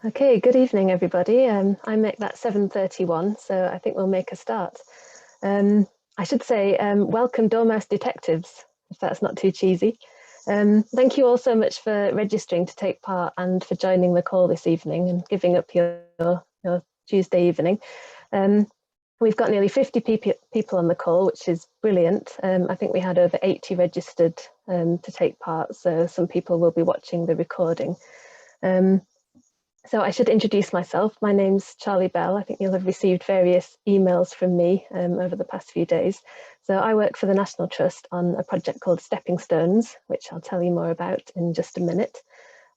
Okay, good evening, everybody. I make that 7:31, so I think we'll make a start. I should say, welcome Dormouse Detectives, if that's not too cheesy. Thank you all so much for registering to take part and for joining the call this evening and giving up your Tuesday evening. We've got nearly 50 people on the call, which is brilliant. I think we had over 80 registered to take part, so some people will be watching the recording. So I should introduce myself. My name's Charlie Bell. I think you'll have received various emails from me over the past few days. So I work for the National Trust on a project called Stepping Stones, which I'll tell you more about in just a minute.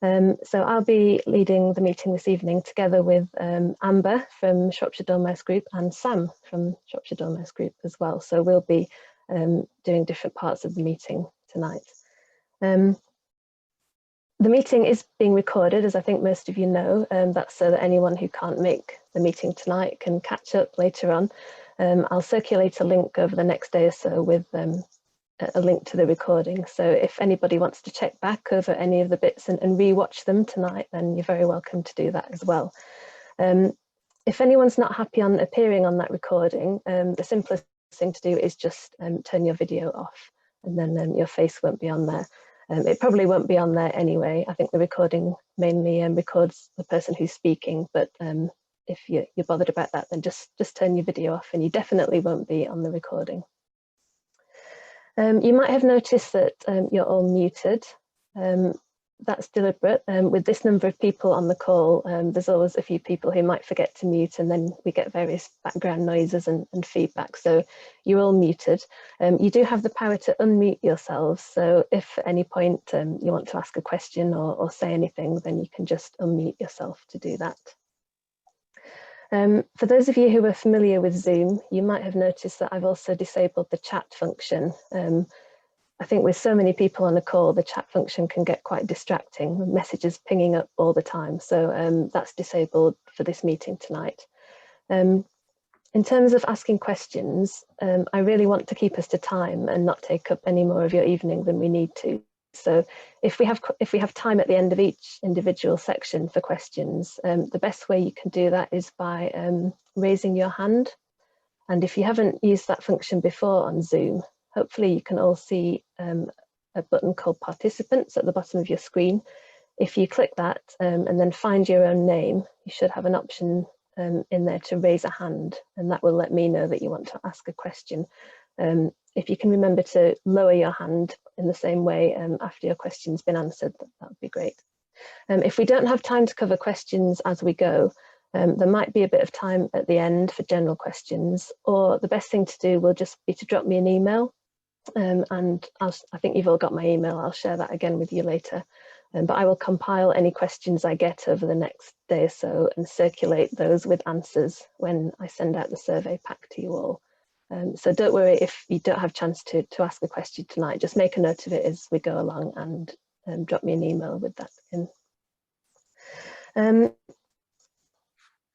So I'll be leading the meeting this evening together with Amber from Shropshire Dormouse Group and Sam from Shropshire Dormouse Group as well. So we'll be doing different parts of the meeting tonight. The meeting is being recorded, as I think most of you know. That's so that anyone who can't make the meeting tonight can catch up later on. I'll circulate a link over the next day or so with a link to the recording. So if anybody wants to check back over any of the bits and re-watch them tonight, then you're very welcome to do that as well. If anyone's not happy on appearing on that recording, the simplest thing to do is just turn your video off, and then your face won't be on there. It probably won't be on there anyway. I think the recording mainly records the person who's speaking, but if you're bothered about that, then just turn your video off and you definitely won't be on the recording. You might have noticed that you're all muted. That's deliberate. With this number of people on the call, there's always a few people who might forget to mute, and then we get various background noises and feedback. So you're all muted. You do have the power to unmute yourselves. So if at any point you want to ask a question or say anything, then you can just unmute yourself to do that. For those of you who are familiar with Zoom, you might have noticed that I've also disabled the chat function. I think with so many people on a call, the chat function can get quite distracting, messages pinging up all the time. So that's disabled for this meeting tonight. In terms of asking questions, I really want to keep us to time and not take up any more of your evening than we need to. So if we have time at the end of each individual section for questions, the best way you can do that is by raising your hand. And if you haven't used that function before on Zoom, hopefully you can all see a button called Participants at the bottom of your screen. If you click that and then find your own name, you should have an option in there to raise a hand, and that will let me know that you want to ask a question. If you can remember to lower your hand in the same way after your question's been answered, that would be great. If we don't have time to cover questions as we go, there might be a bit of time at the end for general questions, or the best thing to do will just be to drop me an email. And I think you've all got my email. I'll share that again with you later. But I will compile any questions I get over the next day or so and circulate those with answers when I send out the survey pack to you all. So don't worry if you don't have a chance to ask a question tonight. Just make a note of it as we go along and drop me an email with that in.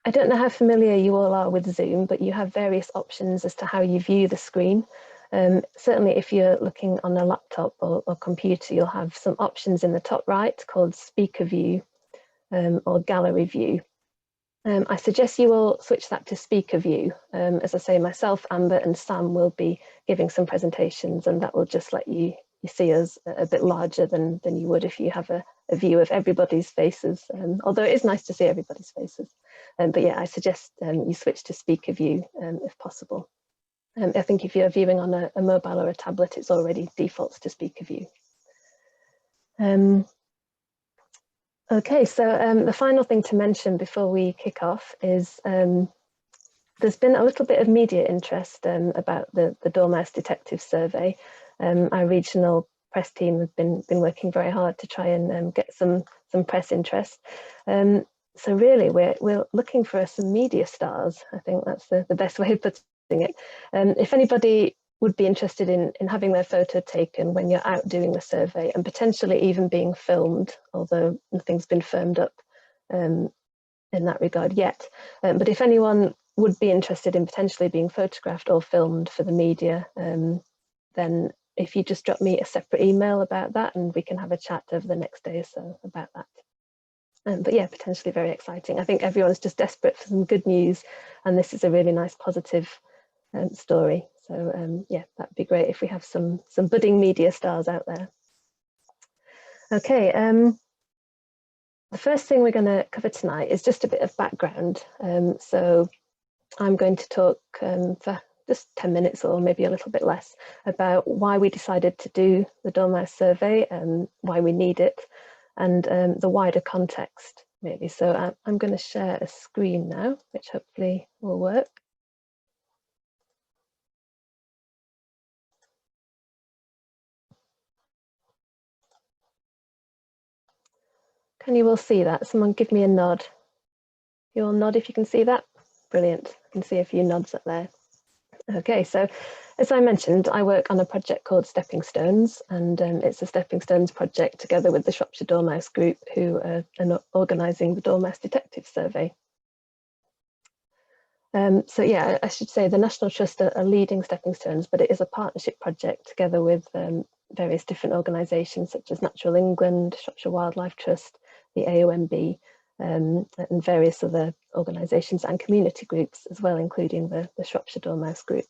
I don't know how familiar you all are with Zoom, but you have various options as to how you view the screen. Certainly if you're looking on a laptop or computer, you'll have some options in the top right called Speaker View or Gallery View. I suggest you all switch that to Speaker View. As I say, myself, Amber and Sam will be giving some presentations, and that will just let you see us a bit larger than you would if you have a view of everybody's faces, although it is nice to see everybody's faces. But yeah, I suggest you switch to Speaker View if possible. I think if you're viewing on a mobile or a tablet, it's already defaults to Speaker View. Okay, so the final thing to mention before we kick off is there's been a little bit of media interest about the Dormouse Detectives survey. Our regional press team have been working very hard to try and get some press interest. So really, we're looking for some media stars. I think that's the best way of putting it. If anybody would be interested in having their photo taken when you're out doing the survey and potentially even being filmed, although nothing's been firmed up in that regard yet. But if anyone would be interested in potentially being photographed or filmed for the media, then if you just drop me a separate email about that, and we can have a chat over the next day or so about that. But yeah, potentially very exciting. I think everyone's just desperate for some good news, and this is a really nice positive story. So yeah, that'd be great if we have some budding media stars out there. Okay, the first thing we're going to cover tonight is just a bit of background. So I'm going to talk for just 10 minutes or maybe a little bit less about why we decided to do the Dormouse survey and why we need it, and the wider context really. So I'm going to share a screen now, which hopefully will work. Can you all see that? Someone give me a nod. You all nod if you can see that. Brilliant. I can see a few nods up there. Okay, so as I mentioned, I work on a project called Stepping Stones, and it's a Stepping Stones project together with the Shropshire Dormouse Group, who are organising the Dormouse Detectives survey. So yeah, I should say the National Trust are leading Stepping Stones, but it is a partnership project together with various different organisations such as Natural England, Shropshire Wildlife Trust, the AOMB, and various other organisations and community groups as well, including the Shropshire Dormouse Group.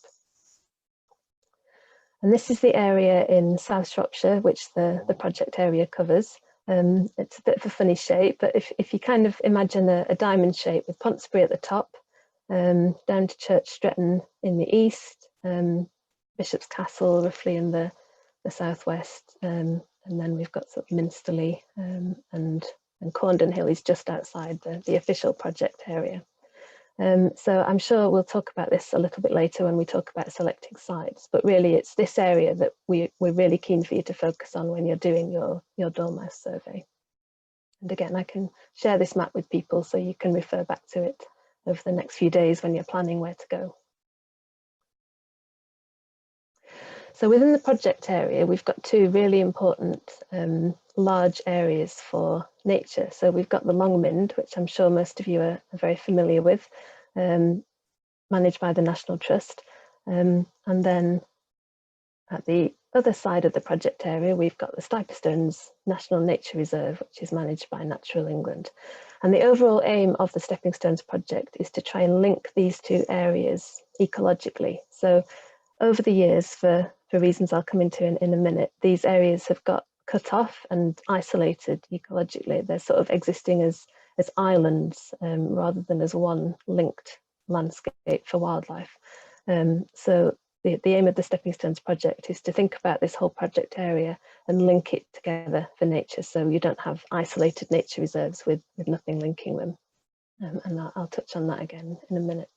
And this is the area in South Shropshire, which the project area covers. It's a bit of a funny shape, but if you kind of imagine a diamond shape with Pontesbury at the top, down to Church Stretton in the east, Bishop's Castle roughly in the southwest, and then we've got sort of Minsterley and Corndon Hill is just outside the official project area. So I'm sure we'll talk about this a little bit later when we talk about selecting sites, but really it's this area that we're really keen for you to focus on when you're doing your Dormouse survey. And again, I can share this map with people so you can refer back to it over the next few days when you're planning where to go. So within the project area, we've got two really important large areas for nature. So we've got the Longmynd, which I'm sure most of you are very familiar with, managed by the National Trust. And then at the other side of the project area, we've got the Stones National Nature Reserve, which is managed by Natural England. And the overall aim of the Stepping Stones project is to try and link these two areas ecologically. So over the years, for reasons I'll come into in a minute, these areas have got cut off and isolated ecologically. They're sort of existing as islands rather than as one linked landscape for wildlife. So the aim of the Stepping Stones project is to think about this whole project area and link it together for nature, so you don't have isolated nature reserves with nothing linking them. And I'll touch on that again in a minute.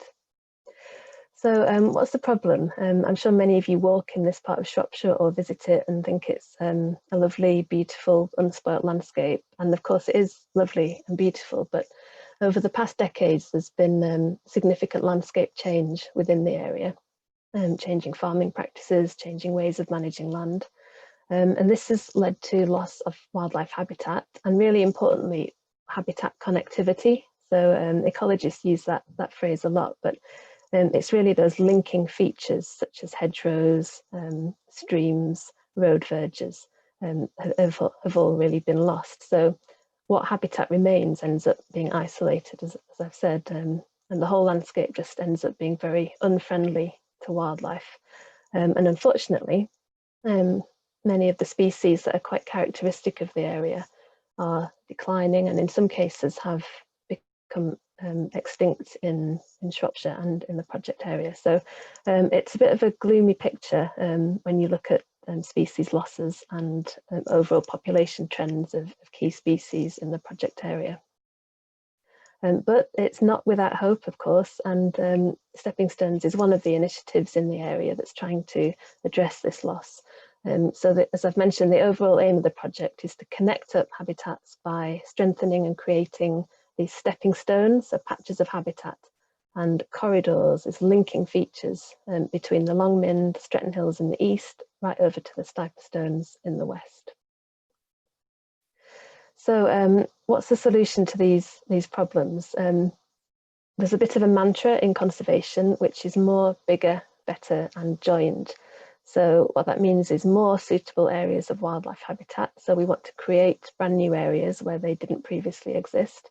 So what's the problem? I'm sure many of you walk in this part of Shropshire or visit it and think it's a lovely, beautiful, unspoilt landscape. And of course it is lovely and beautiful, but over the past decades, there's been significant landscape change within the area, changing farming practices, changing ways of managing land. And this has led to loss of wildlife habitat and, really importantly, habitat connectivity. So ecologists use that phrase a lot, but it's really those linking features such as hedgerows, streams, road verges have all really been lost. So what habitat remains ends up being isolated, as I've said, and the whole landscape just ends up being very unfriendly to wildlife. And unfortunately, many of the species that are quite characteristic of the area are declining, and in some cases have become extinct in Shropshire and in the project area. So it's a bit of a gloomy picture when you look at species losses and overall population trends of key species in the project area. But it's not without hope, of course, and Stepping Stones is one of the initiatives in the area that's trying to address this loss. So that, as I've mentioned, the overall aim of the project is to connect up habitats by strengthening and creating these stepping stones, so patches of habitat, and corridors as linking features between the Longmynd, Stretton Hills in the east, right over to the Stones in the west. So what's the solution to these problems? There's a bit of a mantra in conservation, which is more, bigger, better, and joined. So what that means is more suitable areas of wildlife habitat. So we want to create brand new areas where they didn't previously exist.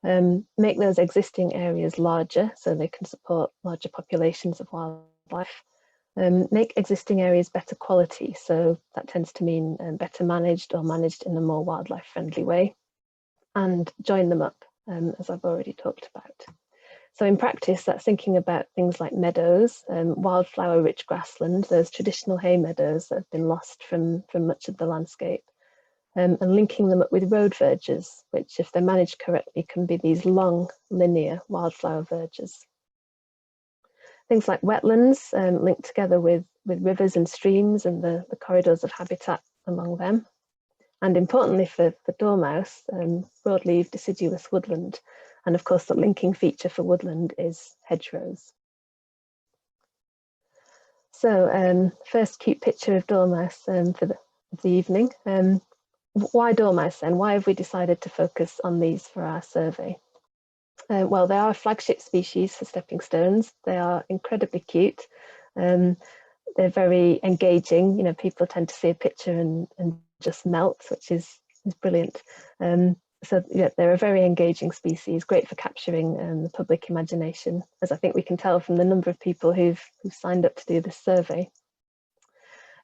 Make those existing areas larger so they can support larger populations of wildlife. Make existing areas better quality, so that tends to mean better managed or managed in a more wildlife friendly way, and join them up, as I've already talked about. So in practice, that's thinking about things like meadows, wildflower-rich grassland, those traditional hay meadows that have been lost from much of the landscape, and linking them up with road verges, which, if they're managed correctly, can be these long, linear wildflower verges. Things like wetlands, linked together with rivers and streams and the corridors of habitat along them. And importantly for dormouse, broadleaf deciduous woodland. And of course, the linking feature for woodland is hedgerows. So first cute picture of dormouse for the evening. Why dormouse then? Why have we decided to focus on these for our survey? Well, they are a flagship species for stepping stones. They are incredibly cute. They're very engaging. You know, people tend to see a picture and just melt, which is brilliant. So yeah, they're a very engaging species, great for capturing the public imagination, as I think we can tell from the number of people who've signed up to do this survey.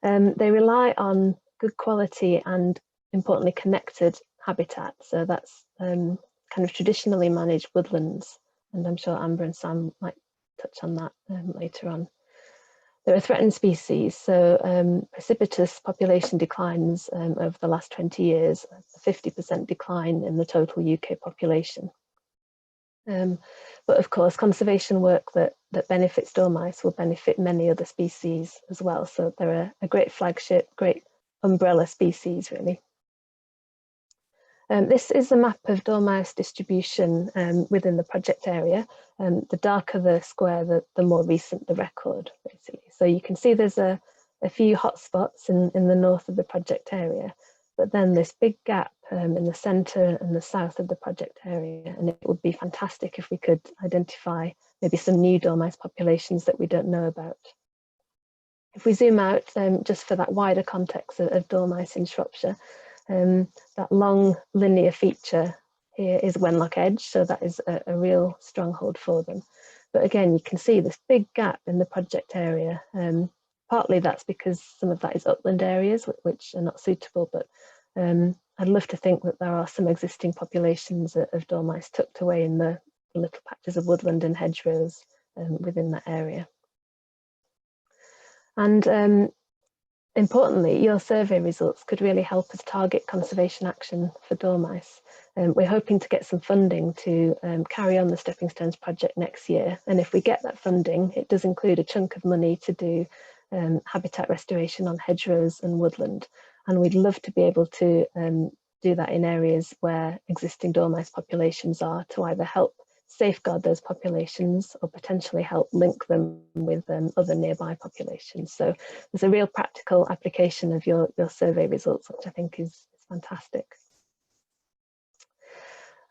They rely on good quality and, importantly, connected habitat. So that's kind of traditionally managed woodlands, and I'm sure Amber and Sam might touch on that later on. They're a threatened species, so precipitous population declines over the last 20 years, a 50% decline in the total UK population. But of course, conservation work that benefits dormice will benefit many other species as well. So they're a great flagship, great umbrella species, really. This is a map of dormouse distribution within the project area. The darker the square, the more recent the record, basically. So you can see there's a few hotspots in the north of the project area, but then this big gap in the centre and the south of the project area. And it would be fantastic if we could identify maybe some new dormouse populations that we don't know about. If we zoom out, just for that wider context of dormice in Shropshire, that long linear feature here is Wenlock Edge, so that is a real stronghold for them. But again, you can see this big gap in the project area. Partly that's because some of that is upland areas, which are not suitable, but I'd love to think that there are some existing populations of dormice tucked away in the little patches of woodland and hedgerows within that area. And importantly, your survey results could really help us target conservation action for dormice. We're hoping to get some funding to carry on the Stepping Stones project next year. And if we get that funding, it does include a chunk of money to do habitat restoration on hedgerows and woodland. And we'd love to be able to do that in areas where existing dormice populations are, to either help safeguard those populations or potentially help link them with other nearby populations. So there's a real practical application of your survey results, which I think is fantastic.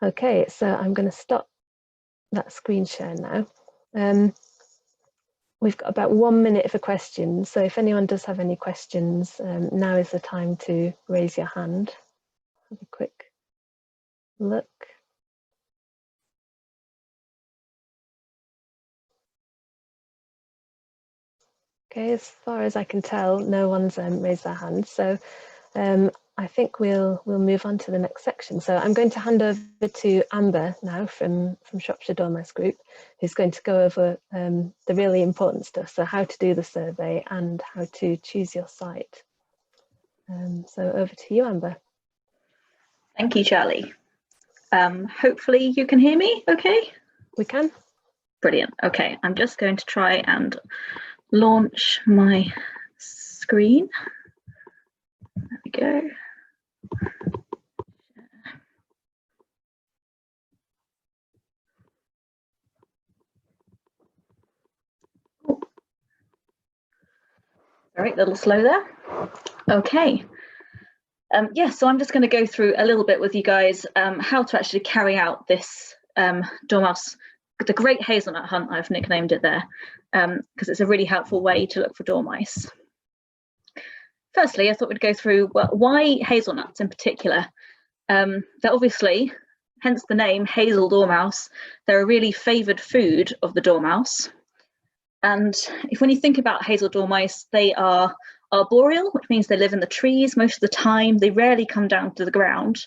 Okay, so I'm going to stop that screen share now. We've got about 1 minute for questions, so if anyone does have any questions, now is the time to raise your hand. Have a quick look. Okay, as far as I can tell, no one's raised their hand. So I think we'll move on to the next section. So I'm going to hand over to Amber now from Shropshire Dormouse Group, who's going to go over the really important stuff. So how to do the survey and how to choose your site. So over to you, Amber. Thank you, Charlie. Hopefully you can hear me okay? We can. Brilliant. Okay, I'm just going to try and launch my screen. There we go. Oh. All right, a little slow there. Okay. Yeah, so I'm just going to go through a little bit with you guys how to actually carry out this dormouse, the Great Hazelnut Hunt, I've nicknamed it there, because it's a really helpful way to look for dormice. firstly, I thought we'd go through, well, why hazelnuts in particular. They're obviously, hence the name hazel dormouse, they're a really favoured food of the dormouse. And when you think about hazel dormice, they are arboreal, which means they live in the trees most of the time. They rarely come down to the ground,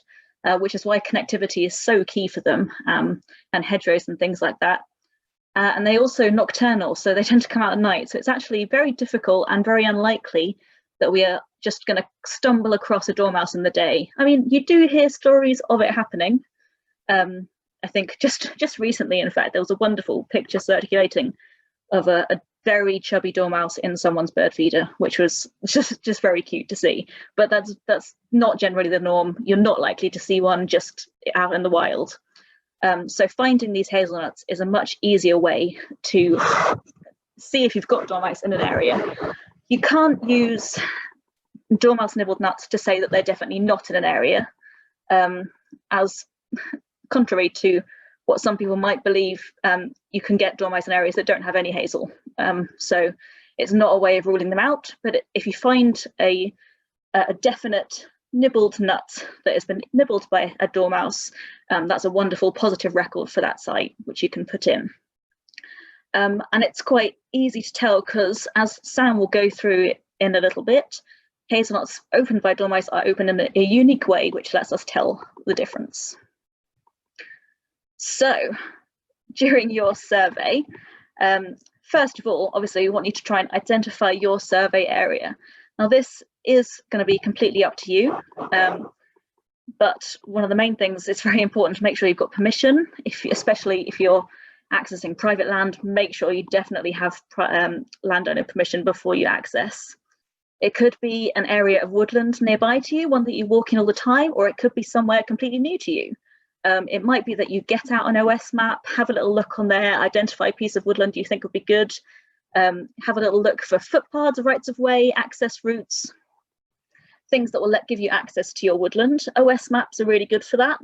which is why connectivity is so key for them, and hedgerows and things like that. And they're also nocturnal, so they tend to come out at night. So it's actually very difficult and very unlikely that we are just going to stumble across a dormouse in the day. I mean, you do hear stories of it happening. I think just recently, in fact, there was a wonderful picture circulating of a very chubby dormouse in someone's bird feeder, which was just very cute to see. But that's not generally the norm. You're not likely to see one just out in the wild. So finding these hazelnuts is a much easier way to see if you've got dormice in an area. You can't use dormouse nibbled nuts to say that they're definitely not in an area, as contrary to what some people might believe, you can get dormice in areas that don't have any hazel. So it's not a way of ruling them out, but if you find a definite nibbled nut that has been nibbled by a dormouse, that's a wonderful positive record for that site, which you can put in. And it's quite easy to tell because, as Sam will go through in a little bit, hazelnuts opened by dormice are open in a unique way, which lets us tell the difference. So during your survey, first of all, obviously, we want you to try and identify your survey area. Now, this is going to be completely up to you, but one of the main things, it's very important to make sure you've got permission, especially if you're accessing private land. Make sure you definitely have landowner permission before you access. It could be an area of woodland nearby to you, one that you walk in all the time, or it could be somewhere completely new to you. It might be that you get out an OS map, have a little look on there, identify a piece of woodland you think would be good, have a little look for footpaths, rights of way, access routes, things that will give you access to your woodland. OS maps are really good for that.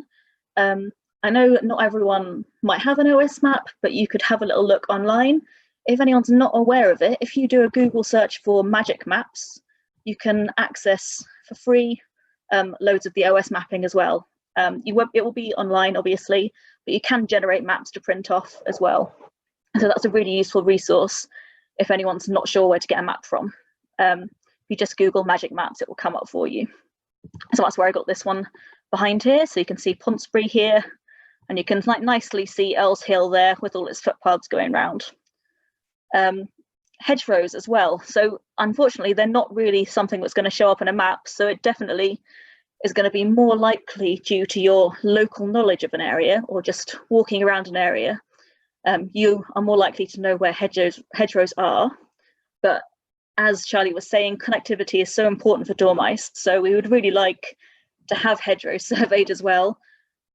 I know not everyone might have an OS map, but you could have a little look online. If anyone's not aware of it, if you do a Google search for magic maps, you can access for free loads of the OS mapping as well. It will be online, obviously, but you can generate maps to print off as well. So that's a really useful resource if anyone's not sure where to get a map from. If you just Google magic maps, it will come up for you. So that's where I got this one behind here. So you can see Ponsbury here, and you can nicely see Earl's Hill there with all its footpaths going round. Hedgerows as well. So unfortunately, they're not really something that's going to show up in a map. So it definitely is going to be more likely due to your local knowledge of an area or just walking around an area. You are more likely to know where hedgerows are. But as Charlie was saying, connectivity is so important for dormice. So we would really like to have hedgerows surveyed as well.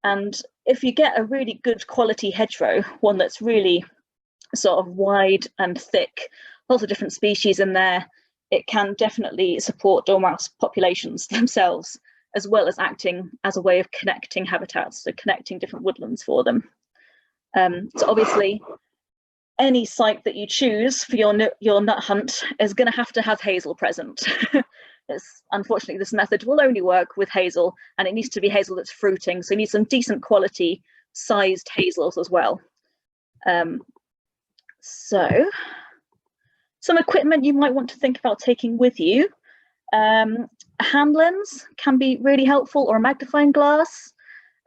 And if you get a really good quality hedgerow, one that's really sort of wide and thick, lots of different species in there, it can definitely support dormouse populations themselves, as well as acting as a way of connecting habitats, so connecting different woodlands for them. So obviously, any site that you choose for your nut hunt is going to have hazel present. Unfortunately, this method will only work with hazel, and it needs to be hazel that's fruiting, so you need some decent quality sized hazels as well. So some equipment you might want to think about taking with you. A hand lens can be really helpful, or a magnifying glass.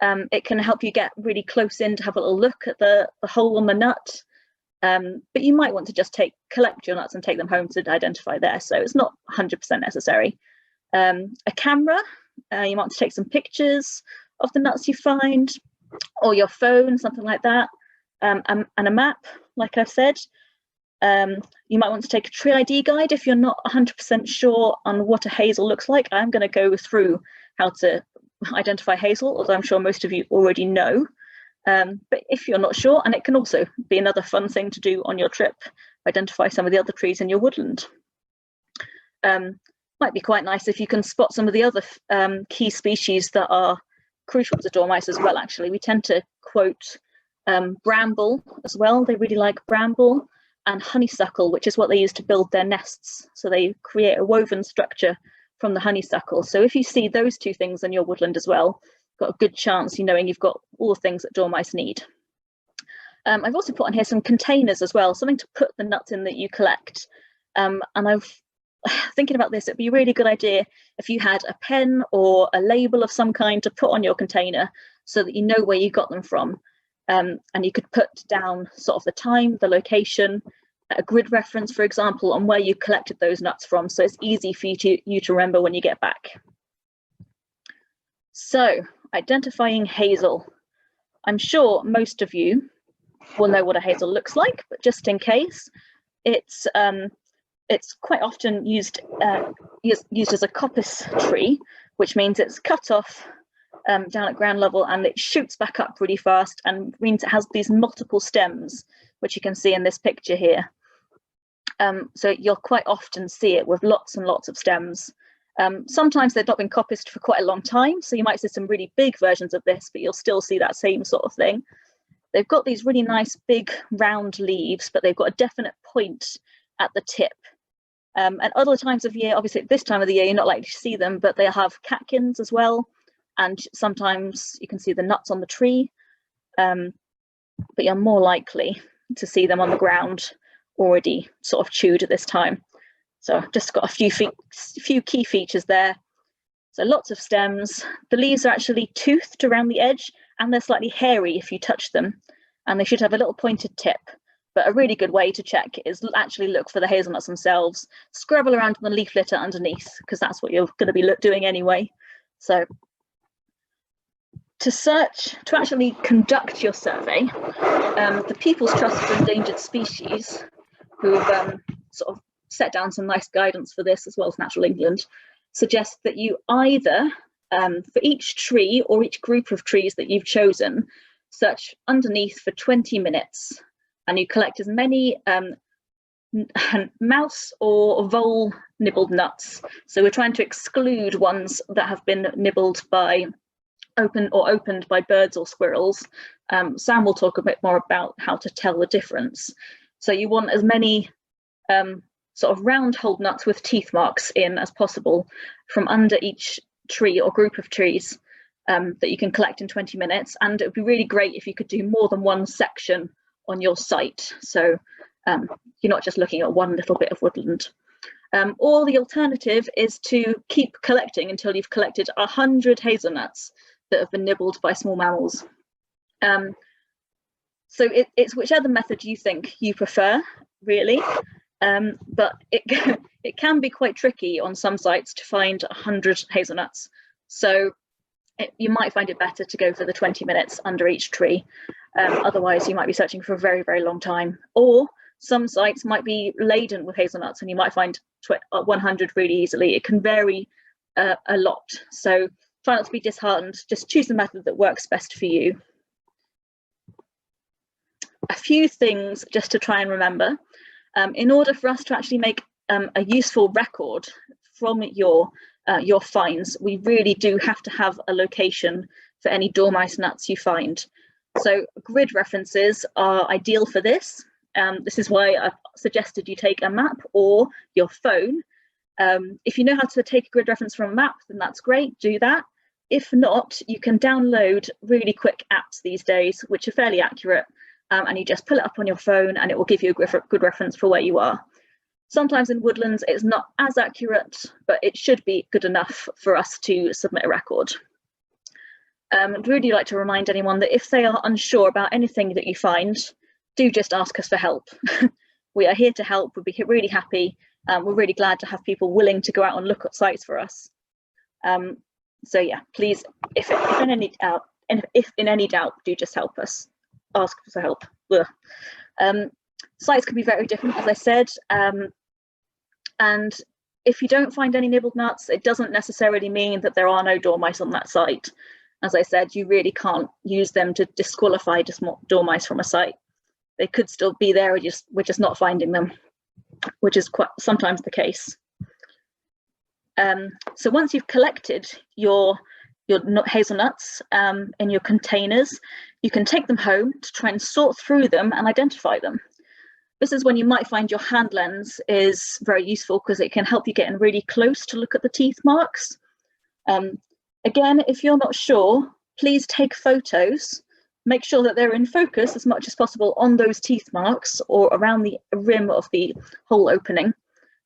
It can help you get really close in to have a little look at the hole on the nut. But you might want to just collect your nuts and take them home to identify there. So it's not 100% necessary. A camera, you might want to take some pictures of the nuts you find, or your phone, something like that. And a map, like I've said. You might want to take a tree ID guide if you're not 100% sure on what a hazel looks like. I'm going to go through how to identify hazel, although I'm sure most of you already know. But if you're not sure, and it can also be another fun thing to do on your trip, identify some of the other trees in your woodland. Might be quite nice if you can spot some of the other key species that are crucial to dormice as well, actually. We tend to quote bramble as well. They really like bramble, and honeysuckle, which is what they use to build their nests. So they create a woven structure from the honeysuckle. So if you see those two things in your woodland as well, got a good chance knowing you've got all the things that dormice need. I've also put on here some containers as well, something to put the nuts in that you collect. And I've thinking about this, it'd be a really good idea if you had a pen or a label of some kind to put on your container so that you know where you got them from. And you could put down sort of the time, the location, a grid reference, for example, on where you collected those nuts from, so it's easy for you to remember when you get back. So, identifying hazel. I'm sure most of you will know what a hazel looks like, but just in case, it's quite often used as a coppice tree, which means it's cut off down at ground level and it shoots back up really fast, and means it has these multiple stems, which you can see in this picture here. So you'll quite often see it with lots and lots of stems. Sometimes they've not been coppiced for quite a long time, so you might see some really big versions of this, but you'll still see that same sort of thing. They've got these really nice big round leaves, but they've got a definite point at the tip. And other times of year, obviously at this time of the year, you're not likely to see them, but they have catkins as well. And sometimes you can see the nuts on the tree, but you're more likely to see them on the ground already sort of chewed at this time. So I've just got a few key features there. So lots of stems. The leaves are actually toothed around the edge, and they're slightly hairy if you touch them, and they should have a little pointed tip. But a really good way to check is actually look for the hazelnuts themselves. Scrabble around in the leaf litter underneath, because that's what you're going to be doing anyway. So to actually conduct your survey, the People's Trust for Endangered Species, who have sort of set down some nice guidance for this, as well as Natural England, suggest that you either, for each tree or each group of trees that you've chosen, search underneath for 20 minutes, and you collect as many mouse or vole nibbled nuts. So we're trying to exclude ones that have been nibbled by opened by birds or squirrels. Sam will talk a bit more about how to tell the difference. So you want as many sort of round hold nuts with teeth marks in as possible from under each tree or group of trees that you can collect in 20 minutes. And it would be really great if you could do more than one section on your site. So you're not just looking at one little bit of woodland. Or the alternative is to keep collecting until you've collected 100 hazelnuts that have been nibbled by small mammals. So it's whichever method you think you prefer, really. But it can be quite tricky on some sites to find 100 hazelnuts. So you might find it better to go for the 20 minutes under each tree. Otherwise, you might be searching for a very, very long time. Or some sites might be laden with hazelnuts and you might find 100 really easily. It can vary a lot. So try not to be disheartened. Just choose the method that works best for you. A few things just to try and remember. In order for us to actually make a useful record from your finds, we really do have to have a location for any dormice nuts you find. So grid references are ideal for this. This is why I've suggested you take a map or your phone. If you know how to take a grid reference from a map, then that's great, do that. If not, you can download really quick apps these days, which are fairly accurate, and you just pull it up on your phone and it will give you a good reference for where you are. Sometimes in woodlands it's not as accurate, but it should be good enough for us to submit a record. I'd really like to remind anyone that if they are unsure about anything that you find, do just ask us for help. We are here to help. We'd be really happy. We're really glad to have people willing to go out and look at sites for us. So yeah, please, if in any doubt, do just help us. Ask for help. Sites can be very different, as I said, and if you don't find any nibbled nuts, it doesn't necessarily mean that there are no dormice on that site. As I said, you really can't use them to disqualify dormice from a site. They could still be there, we're just not finding them, which is quite sometimes the case. So once you've collected your hazelnuts in your containers, you can take them home to try and sort through them and identify them. This is when you might find your hand lens is very useful because it can help you get in really close to look at the teeth marks. Again, if you're not sure, please take photos. Make sure that they're in focus as much as possible on those teeth marks or around the rim of the hole opening.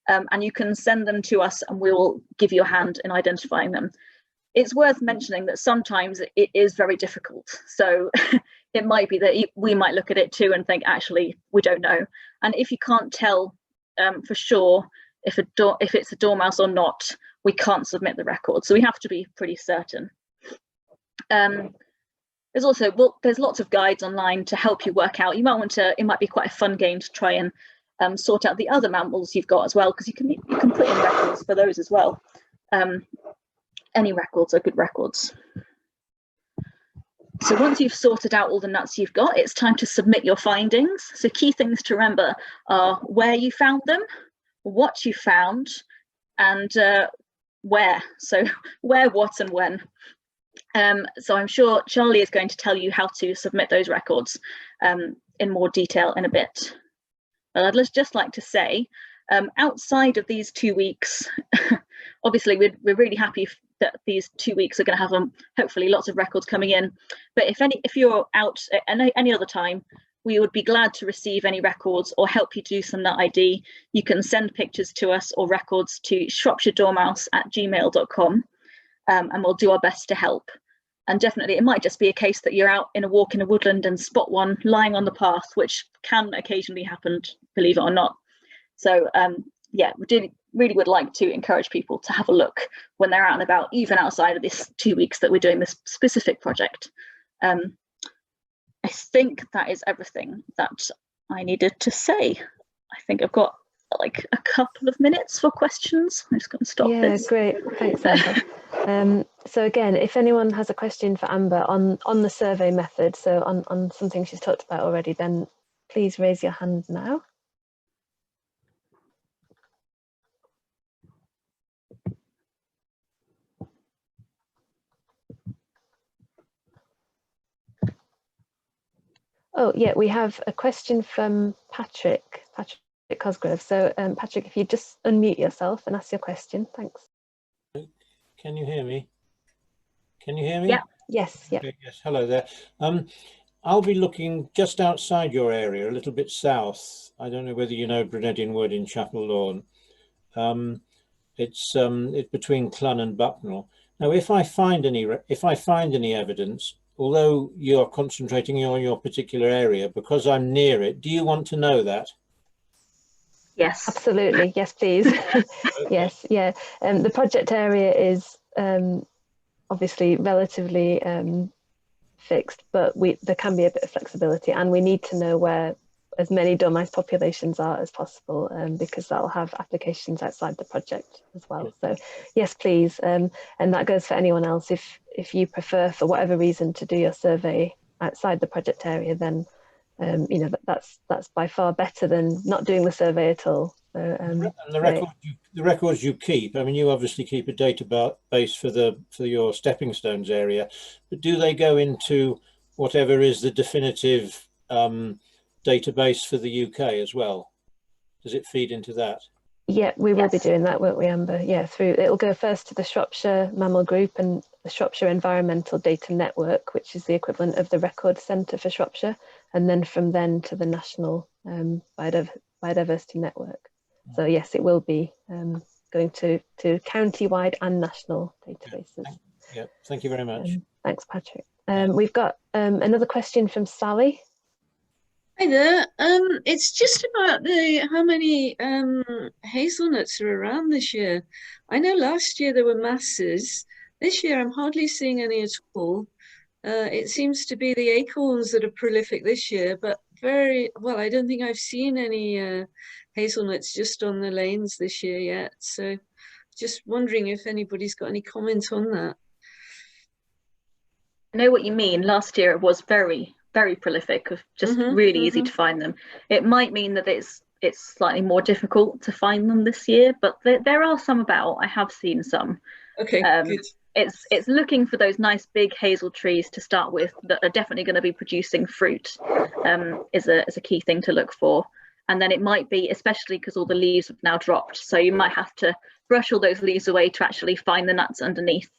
And you can send them to us and we will give you a hand in identifying them. It's worth mentioning that sometimes it is very difficult. So it might be that we might look at it too and think, actually, we don't know. And if you can't tell for sure if it's a dormouse or not, we can't submit the record. So we have to be pretty certain. There's also, there's lots of guides online to help you work out. You might want to, it might be quite a fun game to try and sort out the other mammals you've got as well, because you can put in records for those as well. Any records are good records. So once you've sorted out all the nuts you've got, it's time to submit your findings. So key things to remember are where you found them, what you found, and where. So where, what, and when. So I'm sure Charlie is going to tell you how to submit those records in more detail in a bit. But I'd just like to say, outside of these 2 weeks, obviously we're really happy that these 2 weeks are going to have hopefully lots of records coming in. But if you're out at any other time, we would be glad to receive any records or help you do some nut ID. You can send pictures to us or records to shropshiredormouse@gmail.com. And we'll do our best to help. And definitely it might just be a case that you're out in a walk in a woodland and spot one lying on the path, which can occasionally happen, believe it or not. So yeah, we really would like to encourage people to have a look when they're out and about, even outside of this 2 weeks that we're doing this specific project. I think that is everything that I needed to say. I think I've got like a couple of minutes for questions. I'm just going to stop this. Yeah, great. Thanks, Amber. So again, if anyone has a question for Amber on the survey method, so on something she's talked about already, then please raise your hand now. Oh, yeah, we have a question from Patrick Cosgrove. So Patrick, if you just unmute yourself and ask your question, thanks. Can you hear me? Can you hear me? Yeah. Yes. Yeah. Okay, yes. Hello there. I'll be looking just outside your area, a little bit south. I don't know whether you know Brunedian Wood in Chapel Lawn. It's between Clun and Bucknell. Now, if I find any evidence, although you're concentrating on your particular area, because I'm near it, do you want to know that? Yes. Absolutely. Yes, please. Okay. Yes. Yeah. The project area is obviously relatively fixed, but there can be a bit of flexibility, and we need to know where as many dormouse populations are as possible, because that'll have applications outside the project as well. So yes, please. And that goes for anyone else. If you prefer, for whatever reason, to do your survey outside the project area, then you know, that's by far better than not doing the survey at all. So, and the records you keep, I mean, you obviously keep a database for your stepping stones area, but do they go into whatever is the definitive database for the UK as well? Does it feed into that? Yeah, we will be doing that, won't we, Amber? Yeah, it'll go first to the Shropshire Mammal Group and the Shropshire Environmental Data Network, which is the equivalent of the Record Centre for Shropshire, and then from then to the National Biodiversity Network. So yes, it will be going to county-wide and national databases. Yeah, thank you very much. Thanks, Patrick. We've got another question from Sally. Hi there. It's just about how many hazelnuts are around this year. I know last year there were masses. This year I'm hardly seeing any at all. It seems to be the acorns that are prolific this year, but very well, I don't think I've seen any hazelnuts just on the lanes this year yet. So just wondering if anybody's got any comment on that. I know what you mean. Last year it was very prolific, just really easy to find them. It might mean that it's slightly more difficult to find them this year, but there are some about. I have seen some. Okay, good. It's looking for those nice big hazel trees to start with that are definitely going to be producing fruit, is a key thing to look for. And then it might be, especially because all the leaves have now dropped, so you might have to brush all those leaves away to actually find the nuts underneath.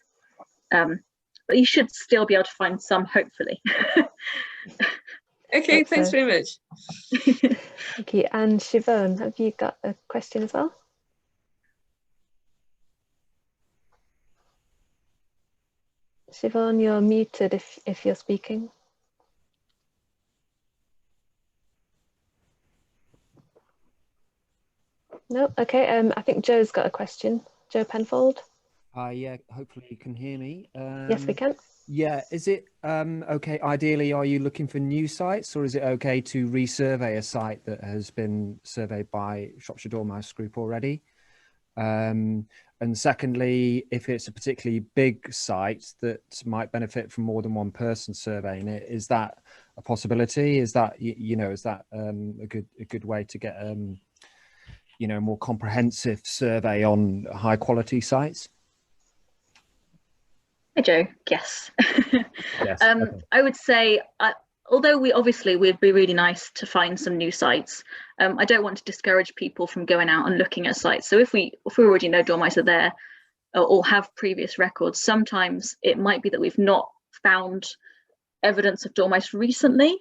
But you should still be able to find some, hopefully. Okay, thanks very much. Thank you. And Siobhan, have you got a question as well? Siobhan, you're muted if you're speaking. No, okay. I think Joe's got a question. Joe Penfold. Yeah, hopefully you can hear me. Yes, we can. Yeah, is it okay? Ideally, are you looking for new sites, or is it okay to resurvey a site that has been surveyed by Shropshire Dormouse Group already? And secondly, if it's a particularly big site that might benefit from more than one person surveying it, is that a possibility? Is that is that a good way to get a more comprehensive survey on high quality sites? Hi Joe, yes. Yes. Okay. I would say, although would be really nice to find some new sites, I don't want to discourage people from going out and looking at sites. So if we already know dormice are there or have previous records, sometimes it might be that we've not found evidence of dormice recently.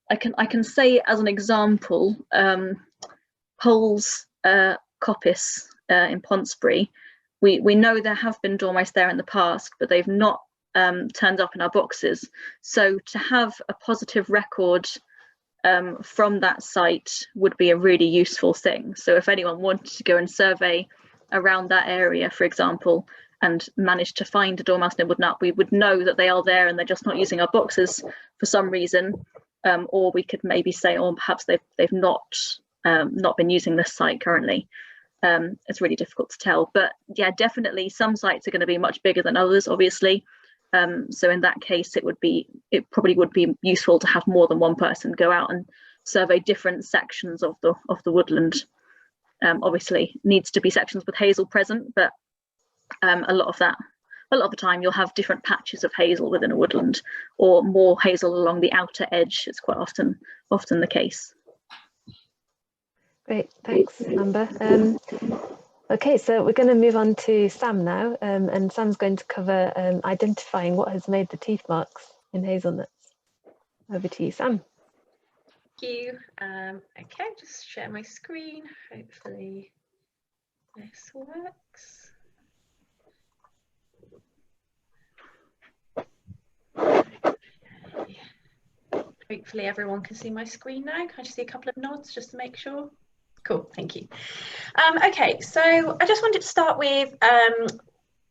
I can say as an example, Pole's coppice in Ponsbury, we know there have been dormice there in the past, but they've not turned up in our boxes. So to have a positive record from that site would be a really useful thing. So if anyone wanted to go and survey around that area, for example, and managed to find a dormouse nibbled nut, we would know that they are there and they're just not using our boxes for some reason. Or we could maybe say, or perhaps they've not been using this site currently. It's really difficult to tell, but yeah, definitely some sites are going to be much bigger than others, obviously. So in that case, it probably would be useful to have more than one person go out and survey different sections of the woodland. Obviously, needs to be sections with hazel present, but a lot of the time you'll have different patches of hazel within a woodland, or more hazel along the outer edge. It's quite often the case. Great, thanks, Amber. Okay, so we're going to move on to Sam now, and Sam's going to cover identifying what has made the teeth marks in hazelnuts. Over to you, Sam. Thank you. Okay, just share my screen. Hopefully this works. Okay. Hopefully everyone can see my screen now. Can I just see a couple of nods just to make sure? Cool, thank you. Okay, so I just wanted to start with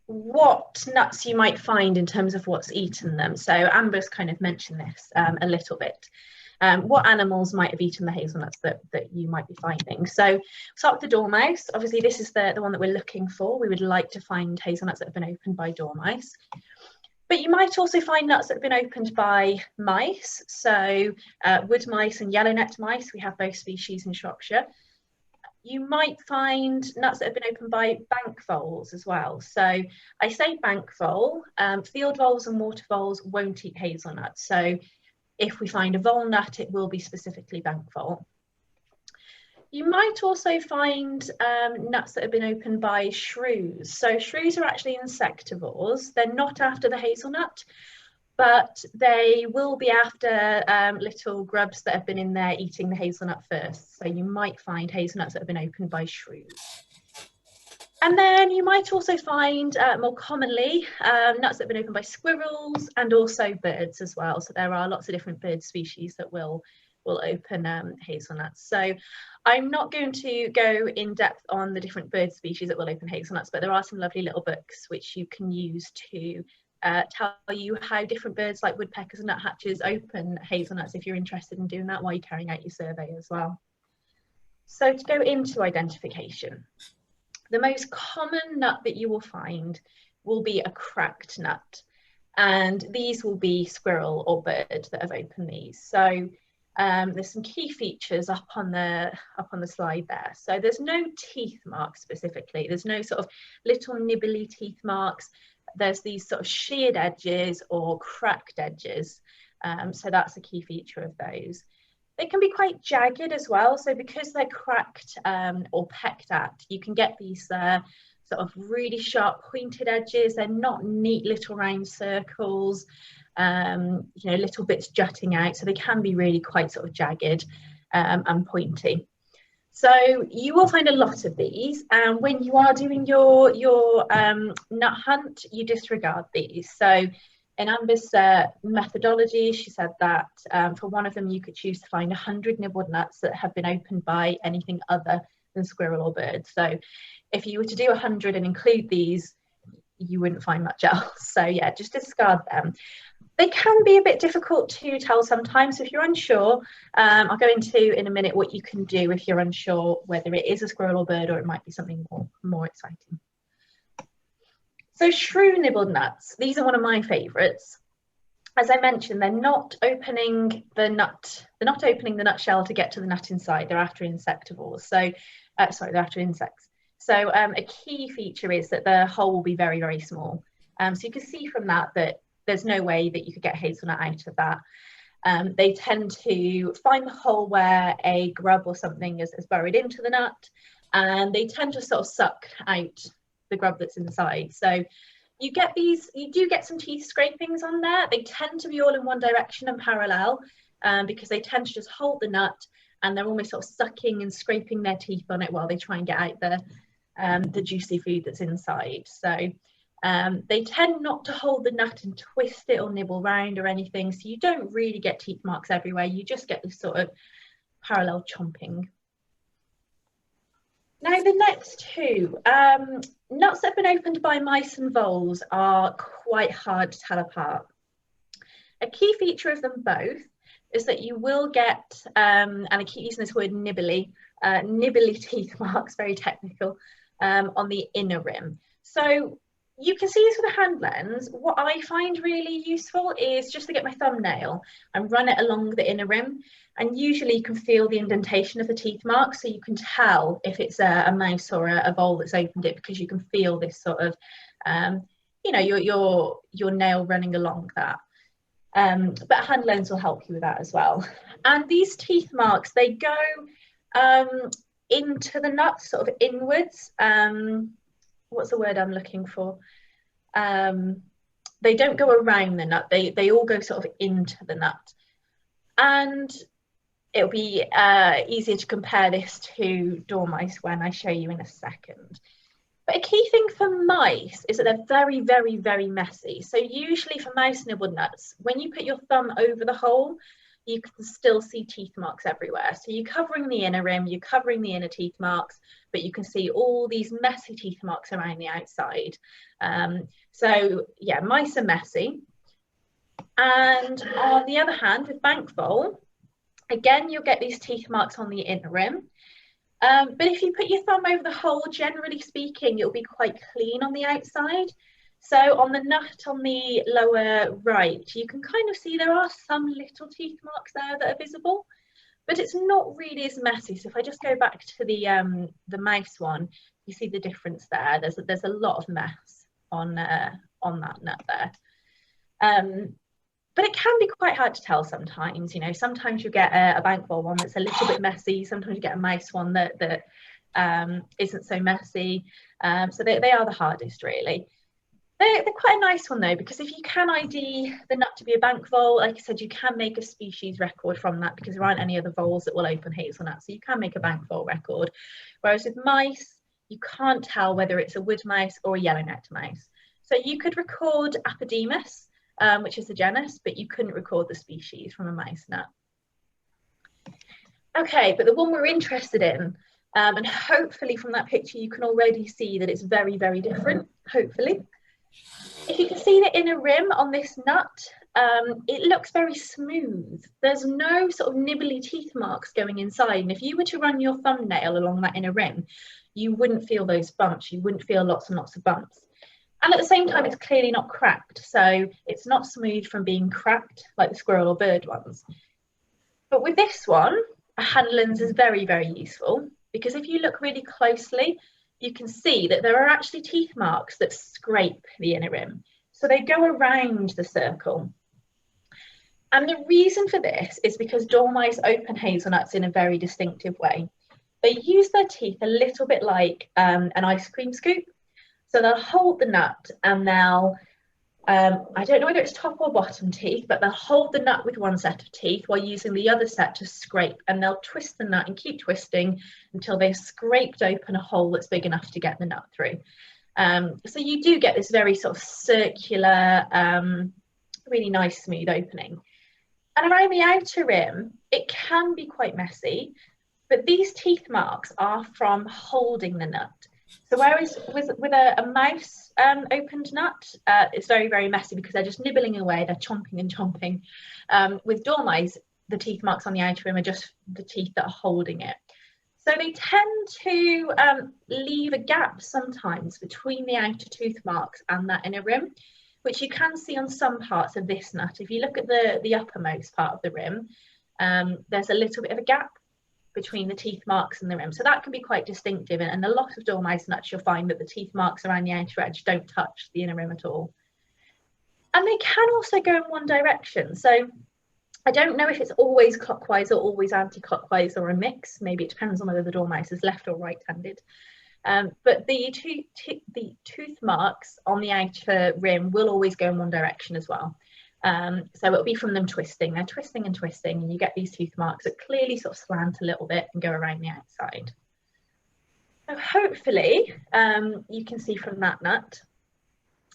what nuts you might find in terms of what's eaten them. So Amber's kind of mentioned this a little bit. What animals might have eaten the hazelnuts that you might be finding. So start with the dormouse. Obviously this is the one that we're looking for. We would like to find hazelnuts that have been opened by dormice. But you might also find nuts that have been opened by mice. So wood mice and yellow-necked mice, we have both species in Shropshire. You might find nuts that have been opened by bank voles as well. So I say bank vole, field voles and water voles won't eat hazelnuts. So if we find a vole nut, it will be specifically bank vole. You might also find nuts that have been opened by shrews. So shrews are actually insectivores. They're not after the hazelnut, but they will be after little grubs that have been in there eating the hazelnut first. So you might find hazelnuts that have been opened by shrews. And then you might also find, more commonly, nuts that have been opened by squirrels and also birds as well. So there are lots of different bird species that will open hazelnuts. So I'm not going to go in depth on the different bird species that will open hazelnuts, but there are some lovely little books which you can use to tell you how different birds like woodpeckers and nuthatches open hazelnuts if you're interested in doing that while you're carrying out your survey as well. So to go into identification, the most common nut that you will find will be a cracked nut, and these will be squirrel or bird that have opened these. So there's some key features up on the slide there. So there's no teeth marks specifically. There's no sort of little nibbly teeth marks. There's these sort of sheared edges or cracked edges. So that's a key feature of those. They can be quite jagged as well. So because they're cracked or pecked at, you can get these sort of really sharp pointed edges. They're not neat little round circles, you know, little bits jutting out. So they can be really quite sort of jagged and pointy. So you will find a lot of these, and when you are doing your nut hunt, you disregard these. So in Amber's methodology, she said that for one of them you could choose to find 100 nibbled nuts that have been opened by anything other than squirrel or bird. So if you were to do 100 and include these, you wouldn't find much else. So yeah, just discard them. They can be a bit difficult to tell sometimes. So if you're unsure, I'll go into in a minute what you can do if you're unsure whether it is a squirrel or bird, or it might be something more exciting. So shrew nibbled nuts, these are one of my favourites. As I mentioned, they're not opening the nutshell to get to the nut inside. They're after insectivores. So, sorry, they're after insects. So a key feature is that the hole will be very, very small. So you can see from that there's no way that you could get hazelnut out of that. They tend to find the hole where a grub or something is burrowed into the nut, and they tend to sort of suck out the grub that's inside. So you do get some teeth scrapings on there. They tend to be all in one direction and parallel, because they tend to just hold the nut and they're almost sort of sucking and scraping their teeth on it while they try and get out the juicy food that's inside. So they tend not to hold the nut and twist it or nibble round or anything, so you don't really get teeth marks everywhere. You just get this sort of parallel chomping. Now the next two, nuts that have been opened by mice and voles are quite hard to tell apart. A key feature of them both is that you will get, and I keep using this word nibbly teeth marks, very technical, on the inner rim. So you can see this with a hand lens. What I find really useful is just to get my thumbnail and run it along the inner rim, and usually you can feel the indentation of the teeth mark, so you can tell if it's a mouse or a vole that's opened it, because you can feel this sort of you know, your nail running along that. But a hand lens will help you with that as well. And these teeth marks, they go into the nut, sort of inwards. What's the word I'm looking for? They don't go around the nut, they all go sort of into the nut. And it'll be easier to compare this to dormice when I show you in a second. But a key thing for mice is that they're very, very, very messy. So usually for mouse nibbled nuts, when you put your thumb over the hole, you can still see teeth marks everywhere. So you're covering the inner rim, you're covering the inner teeth marks, but you can see all these messy teeth marks around the outside. So yeah, mice are messy. And on the other hand, with bank vole, again, you'll get these teeth marks on the inner rim. But if you put your thumb over the hole, generally speaking, it'll be quite clean on the outside. So on the nut on the lower right, you can kind of see there are some little teeth marks there that are visible, but it's not really as messy. So if I just go back to the mouse one, you see the difference there. There's a lot of mess on that nut there. But it can be quite hard to tell sometimes. You know, sometimes you get a bank vole one that's a little bit messy. Sometimes you get a mouse one that isn't so messy. So they are the hardest, really. They're quite a nice one though, because if you can ID the nut to be a bank vole, like I said, you can make a species record from that, because there aren't any other voles that will open hazelnuts, so you can make a bank vole record. Whereas with mice, you can't tell whether it's a wood mouse or a yellow-necked mouse. So you could record Apodemus, which is the genus, but you couldn't record the species from a mouse nut. Okay, but the one we're interested in, and hopefully from that picture you can already see that it's very, very different, hopefully. If you can see the inner rim on this nut, it looks very smooth. There's no sort of nibbly teeth marks going inside. And if you were to run your thumbnail along that inner rim, you wouldn't feel those bumps. You wouldn't feel lots and lots of bumps. And at the same time, it's clearly not cracked. So it's not smooth from being cracked like the squirrel or bird ones. But with this one, a hand lens is very, very useful, because if you look really closely, you can see that there are actually teeth marks that scrape the inner rim. So they go around the circle. And the reason for this is because dormice open hazelnuts in a very distinctive way. They use their teeth a little bit like an ice cream scoop. So they'll hold the nut and they'll, I don't know whether it's top or bottom teeth, but they'll hold the nut with one set of teeth while using the other set to scrape, and they'll twist the nut and keep twisting until they've scraped open a hole that's big enough to get the nut through. So you do get this very sort of circular, really nice smooth opening. And around the outer rim, it can be quite messy, but these teeth marks are from holding the nut. So whereas with a mouse opened nut, it's very, very messy because they're just nibbling away, they're chomping and chomping. With dormice, the teeth marks on the outer rim are just the teeth that are holding it. So they tend to leave a gap sometimes between the outer tooth marks and that inner rim, which you can see on some parts of this nut. If you look at the uppermost part of the rim, there's a little bit of a gap between the teeth marks and the rim. So that can be quite distinctive. And a lot of dormice nuts, you'll find that the teeth marks around the outer edge don't touch the inner rim at all. And they can also go in one direction. So I don't know if it's always clockwise or always anti-clockwise or a mix. Maybe it depends on whether the dormouse is left or right-handed. But the tooth marks on the outer rim will always go in one direction as well. So it'll be from them twisting. They're twisting and twisting, and you get these tooth marks that clearly sort of slant a little bit and go around the outside. So hopefully you can see from that nut,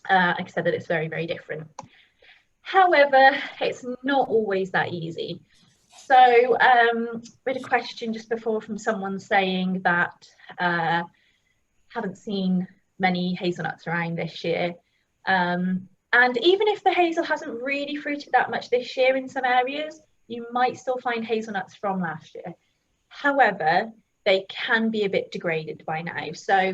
like I said, that it's very, very different. However, it's not always that easy. So we had a question just before from someone saying that haven't seen many hazelnuts around this year. And even if the hazel hasn't really fruited that much this year in some areas, you might still find hazelnuts from last year. However, they can be a bit degraded by now. So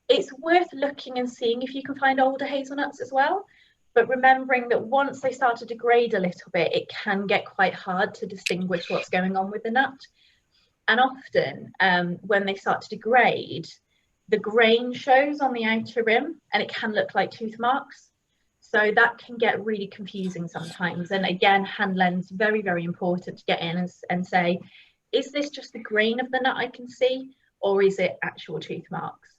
it's worth looking and seeing if you can find older hazelnuts as well. But remembering that once they start to degrade a little bit, it can get quite hard to distinguish what's going on with the nut. And often when they start to degrade, the grain shows on the outer rim and it can look like tooth marks. So that can get really confusing sometimes. And again, hand lens, very, very important to get in and say, is this just the grain of the nut I can see, or is it actual tooth marks?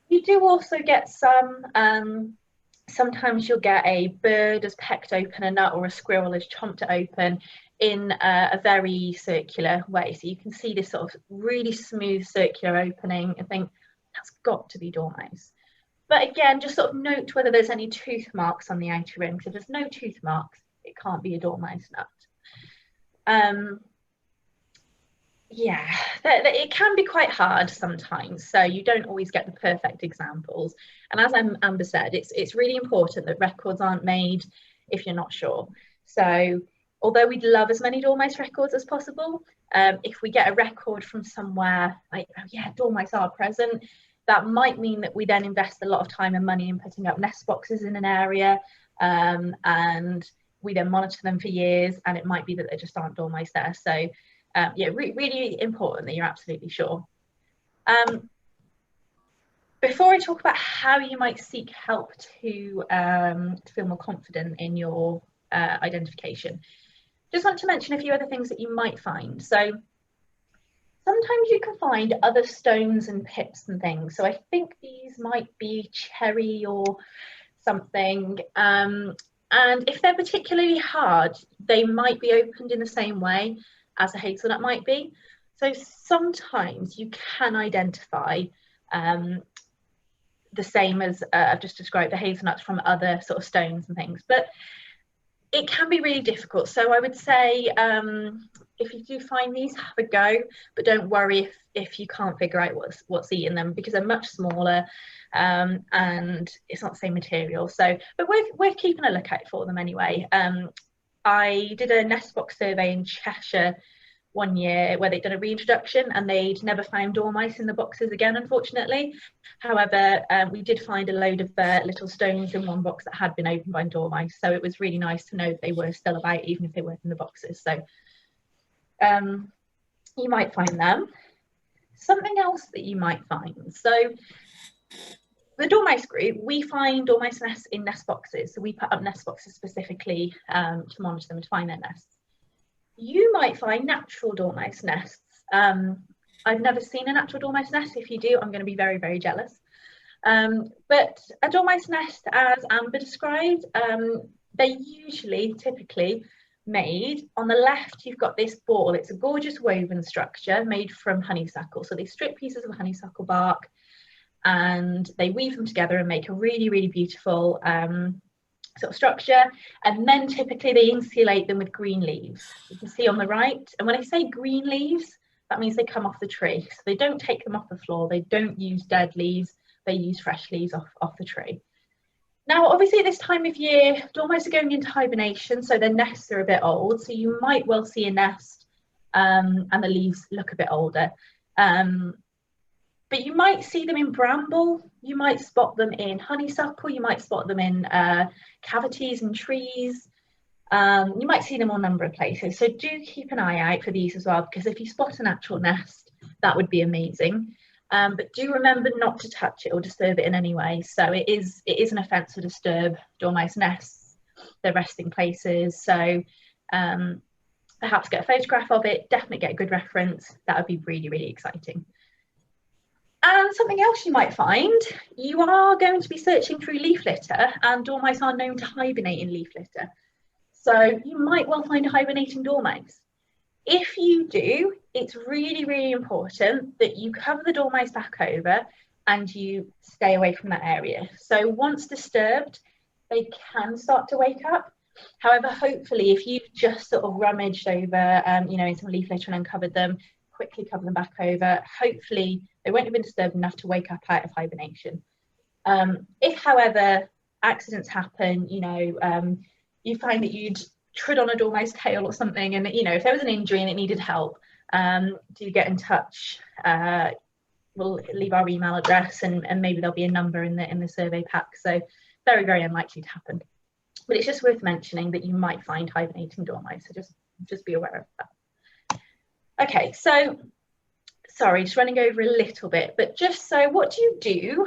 You do also get some, sometimes you'll get a bird has pecked open a nut or a squirrel has chomped it open in a very circular way. So you can see this sort of really smooth circular opening and think, that's got to be dormouse. But again, just sort of note whether there's any tooth marks on the outer rim. So if there's no tooth marks, it can't be a dormouse nut. Yeah, it can be quite hard sometimes. So you don't always get the perfect examples. And as Amber said, it's really important that records aren't made if you're not sure. So although we'd love as many dormouse records as possible, if we get a record from somewhere like, oh yeah, dormice are present, that might mean that we then invest a lot of time and money in putting up nest boxes in an area, and we then monitor them for years, and it might be that there just aren't dormice there. So yeah, really important that you're absolutely sure. Before I talk about how you might seek help to feel more confident in your identification, just want to mention a few other things that you might find. So sometimes you can find other stones and pips and things. So I think these might be cherry or something. And if they're particularly hard, they might be opened in the same way as a hazelnut might be. So sometimes you can identify the same as I've just described, the hazelnuts from other sort of stones and things. But it can be really difficult. So I would say if you do find these, have a go, but don't worry if you can't figure out what's eating them, because they're much smaller and it's not the same material. So, but we're keeping a lookout for them anyway. I did a nest box survey in Cheshire one year where they'd done a reintroduction and they'd never found dormice in the boxes again, unfortunately. However, we did find a load of little stones in one box that had been opened by dormice, so it was really nice to know that they were still about even if they weren't in the boxes. So you might find them. Something else that you might find, so The Dormouse Group, we find dormouse nests in nest boxes. So we put up nest boxes specifically to monitor them and to find their nests. You might find natural dormouse nests. I've never seen a natural dormouse nest. If you do, I'm going to be very, very jealous. But a dormouse nest, as Amber described, they're typically made on the left. You've got this ball. It's a gorgeous woven structure made from honeysuckle. So they strip pieces of honeysuckle bark and they weave them together and make a really, really beautiful sort of structure. And then typically they insulate them with green leaves. You can see on the right. And when I say green leaves, that means they come off the tree. So they don't take them off the floor. They don't use dead leaves. They use fresh leaves off the tree. Now, obviously at this time of year, dormice are going into hibernation, so their nests are a bit old. So you might well see a nest and the leaves look a bit older. But you might see them in bramble, you might spot them in honeysuckle, you might spot them in cavities and trees. You might see them on a number of places. So do keep an eye out for these as well, because if you spot a natural nest, that would be amazing. But do remember not to touch it or disturb it in any way. So it is an offence to disturb dormouse nests, their resting places. So perhaps get a photograph of it, definitely get a good reference. That would be really, really exciting. And something else you might find, you are going to be searching through leaf litter, and dormice are known to hibernate in leaf litter. So you might well find a hibernating dormouse. If you do, it's really, really important that you cover the dormice back over and you stay away from that area. So once disturbed, they can start to wake up. However, hopefully, if you've just sort of rummaged over, you know, in some leaf litter and uncovered them, quickly cover them back over, hopefully they won't have been disturbed enough to wake up out of hibernation. If, however, accidents happen, you know, you find that you'd trod on a dormouse tail or something, and you know, if there was an injury and it needed help, do get in touch. We'll leave our email address and maybe there'll be a number in the survey pack. So very, very unlikely to happen, but it's just worth mentioning that you might find hibernating dormice, so just be aware of that. Okay, so sorry, just running over a little bit, but just so what do you do,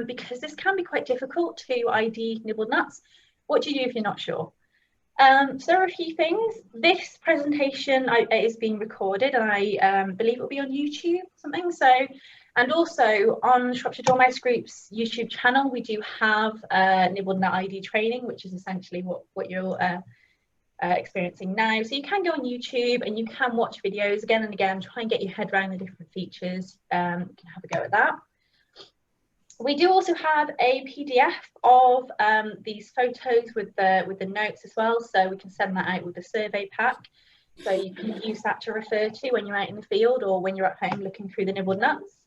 because this can be quite difficult to ID nibbled nuts. What do you do if you're not sure? So there are a few things. This presentation is being recorded, and I believe it will be on YouTube or something. So, and also on Shropshire Dormouse Group's YouTube channel, we do have nibbled nut ID training, which is essentially what you're experiencing now. So you can go on YouTube and you can watch videos again and again, try and get your head around the different features. You can have a go at that. We do also have a PDF of these photos with the notes as well, so we can send that out with the survey pack. So you can use that to refer to when you're out in the field or when you're at home looking through the nibbled nuts.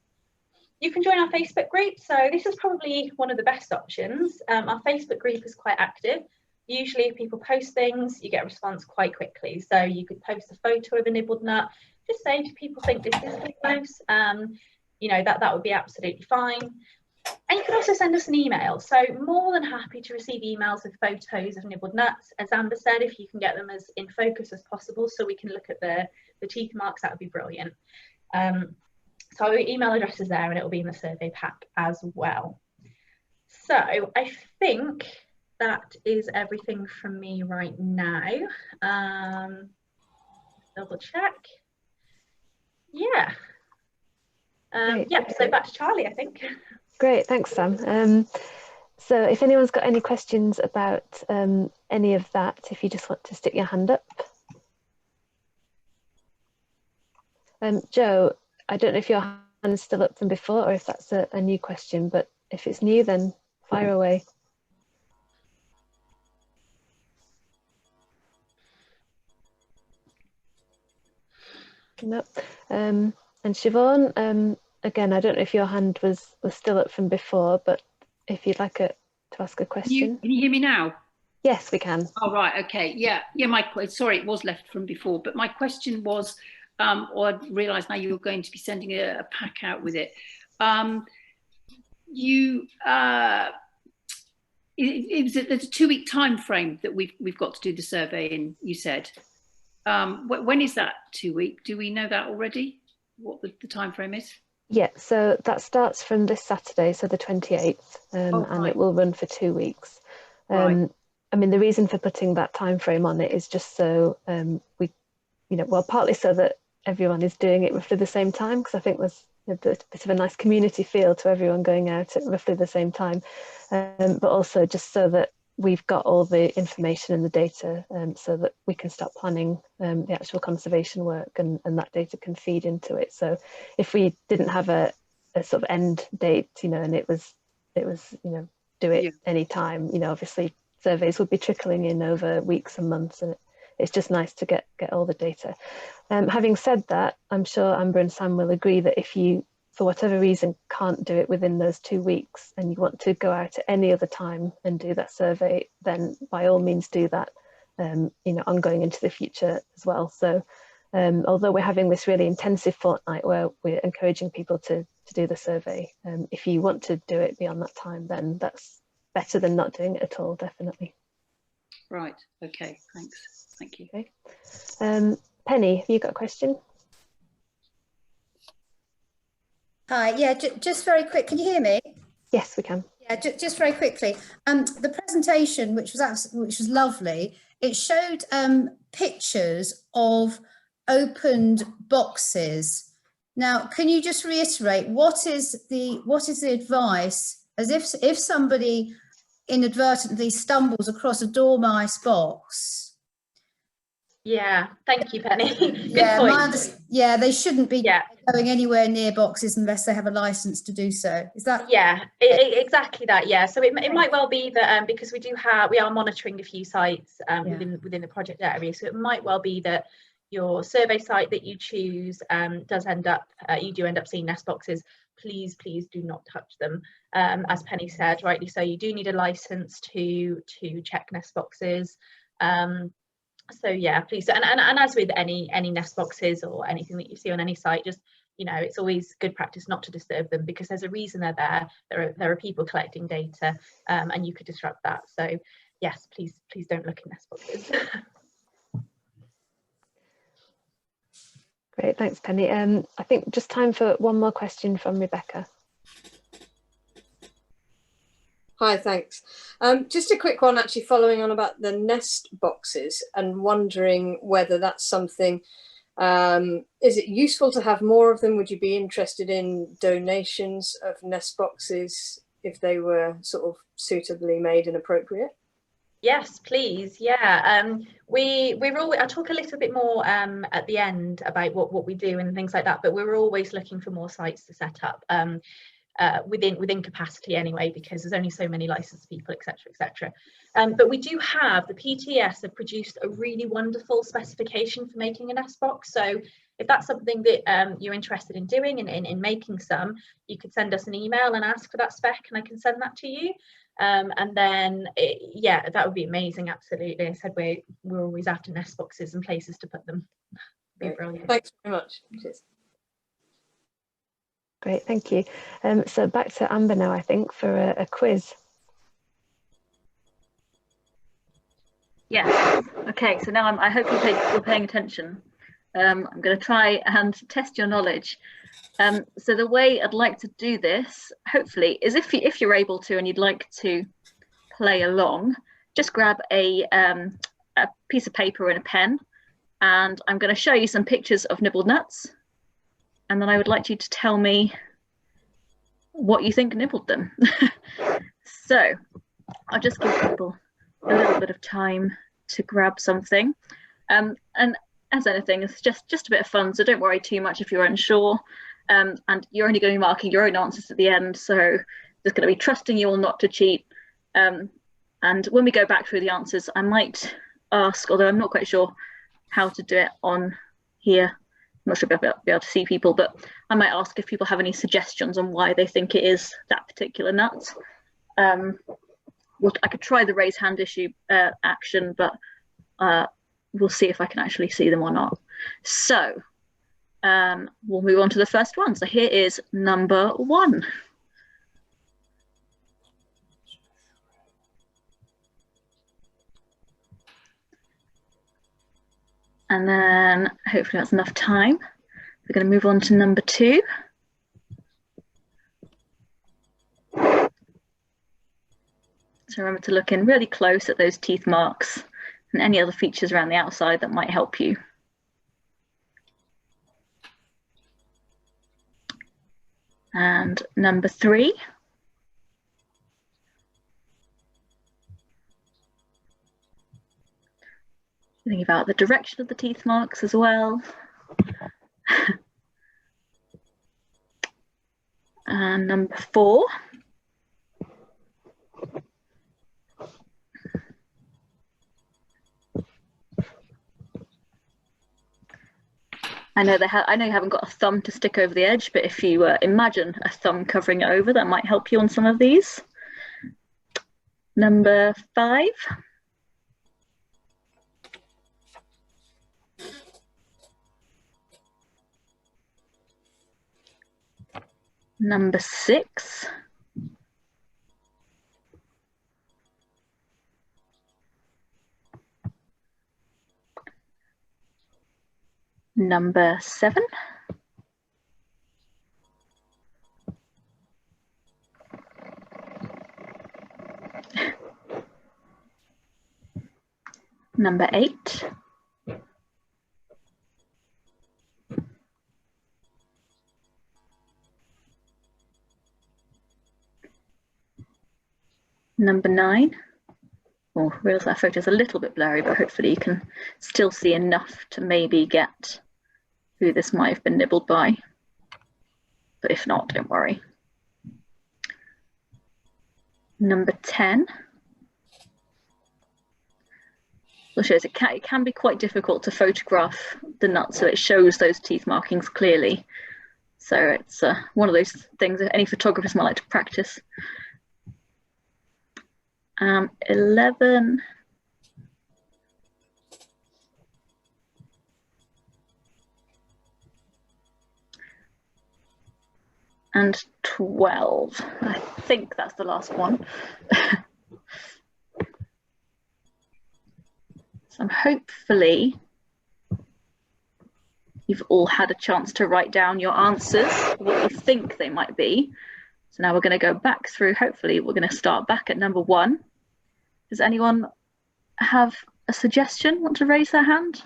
You can join our Facebook group. So this is probably one of the best options. Our Facebook group is quite active. Usually if people post things, you get a response quite quickly. So you could post a photo of a nibbled nut, just say, do people think this is close? You know, that would be absolutely fine. And you can also send us an email. So more than happy to receive emails with photos of nibbled nuts. As Amber said, if you can get them as in focus as possible so we can look at the teeth marks, that would be brilliant. So our email address is there and it will be in the survey pack as well. So I think that is everything from me right now. Double check. Yeah. Yep, so back to Charlie, I think. Great, thanks, Sam. So if anyone's got any questions about any of that, if you just want to stick your hand up. Joe, I don't know if your hand's still up from before or if that's a new question, but if it's new, then fire away. Nope. And Siobhan, again, I don't know if your hand was still up from before, but if you'd like to ask a question. Can you hear me now? Yes, we can. Oh, right, okay, yeah, sorry, it was left from before, but my question was, or I realised now you were going to be sending a pack out with it. There's a 2-week time frame that we've got to do the survey in, you said. When is that 2 week? Do we know that already? What the time frame is? Yeah, so that starts from this Saturday, so the 28th, and right. it will run for 2 weeks. Right. I mean, the reason for putting that time frame on it is just so we, well, partly so that everyone is doing it roughly the same time, because I think there's a bit of a nice community feel to everyone going out at roughly the same time, but also just so that we've got all the information and the data so that we can start planning the actual conservation work, and that data can feed into it. So if we didn't have a sort of end date, and it was do it any time, obviously surveys would be trickling in over weeks and months, and it's just nice to get all the data. Having said that, I'm sure Amber and Sam will agree that if you, for whatever reason, can't do it within those 2 weeks and you want to go out at any other time and do that survey, then by all means do that, ongoing into the future as well. So although we're having this really intensive fortnight where we're encouraging people to do the survey, if you want to do it beyond that time, then that's better than not doing it at all, definitely. Right, okay, thanks. Thank you. Okay. Penny, have you got a question? Hi, yeah, just very quick, can you hear me? Yes, we can. Yeah, just very quickly. The presentation, which was lovely, it showed pictures of opened boxes. Now, can you just reiterate what is the advice, as if somebody inadvertently stumbles across a dormouse box? Yeah, thank you, Penny. Good Yeah, point. yeah, they shouldn't be going anywhere near boxes unless they have a license to do so. Is that? Yeah, exactly that. Yeah, so it might well be that because we are monitoring a few sites within the project area, so it might well be that your survey site that you choose does end up you do end up seeing nest boxes. Please do not touch them. As Penny said, rightly so, you do need a license to check nest boxes. So yeah, please, and as with any nest boxes or anything that you see on any site, just it's always good practice not to disturb them, because there's a reason they're there. There are people collecting data, and you could disrupt that. So yes, please don't look in nest boxes. Great, thanks, Penny. I think just time for one more question from Rebecca. Hi, thanks. Just a quick one, actually, following on about the nest boxes and wondering whether that's something, is it useful to have more of them? Would you be interested in donations of nest boxes if they were sort of suitably made and appropriate? Yes, please. Yeah, we're always. I'll talk a little bit more at the end about what we do and things like that. But we're always looking for more sites to set up. Within capacity anyway, because there's only so many licensed people, etc. But we do have, the PTS have produced a really wonderful specification for making a nest box. So if that's something that you're interested in doing and in making some, you could send us an email and ask for that spec, and I can send that to you. And then yeah, that would be amazing. Absolutely. I said we're always after nest boxes and places to put them. Be brilliant. Thanks very much. Cheers. Great, thank you. So back to Amber now, I think, for a quiz. Yes. Okay, so now I hope you're paying attention. I'm going to try and test your knowledge. So the way I'd like to do this, hopefully, is if you're able to and you'd like to play along, just grab a piece of paper and a pen, and I'm going to show you some pictures of nibbled nuts. And then I would like you to tell me what you think nibbled them. So I'll just give people a little bit of time to grab something. And as anything, it's just a bit of fun, so don't worry too much if you're unsure. And you're only going to be marking your own answers at the end, so there's going to be trusting you all not to cheat. And when we go back through the answers, I might ask, although I'm not quite sure how to do it on here, I'm not sure if I'll be able to see people, but I might ask if people have any suggestions on why they think it is that particular nut. I could try the raise hand issue action, but we'll see if I can actually see them or not. So we'll move on to the first one. So here is number 1. And then hopefully that's enough time. We're going to move on to number 2. So remember to look in really close at those teeth marks and any other features around the outside that might help you. And number 3. Think about the direction of the teeth marks as well. And number 4. I know you haven't got a thumb to stick over the edge, but if you imagine a thumb covering it over, that might help you on some of these. Number 5. Number 6. Number 7. Number 8. Number 9. Oh, I realise that photo is a little bit blurry, but hopefully you can still see enough to maybe get who this might have been nibbled by. But if not, don't worry. Number 10. Well, shows it can be quite difficult to photograph the nut so it shows those teeth markings clearly. So it's one of those things that any photographers might like to practice. 11. And 12. I think that's the last one. So hopefully you've all had a chance to write down your answers, what you think they might be. So now we're going to go back through. Hopefully we're going to start back at number 1. Does anyone have a suggestion, want to raise their hand?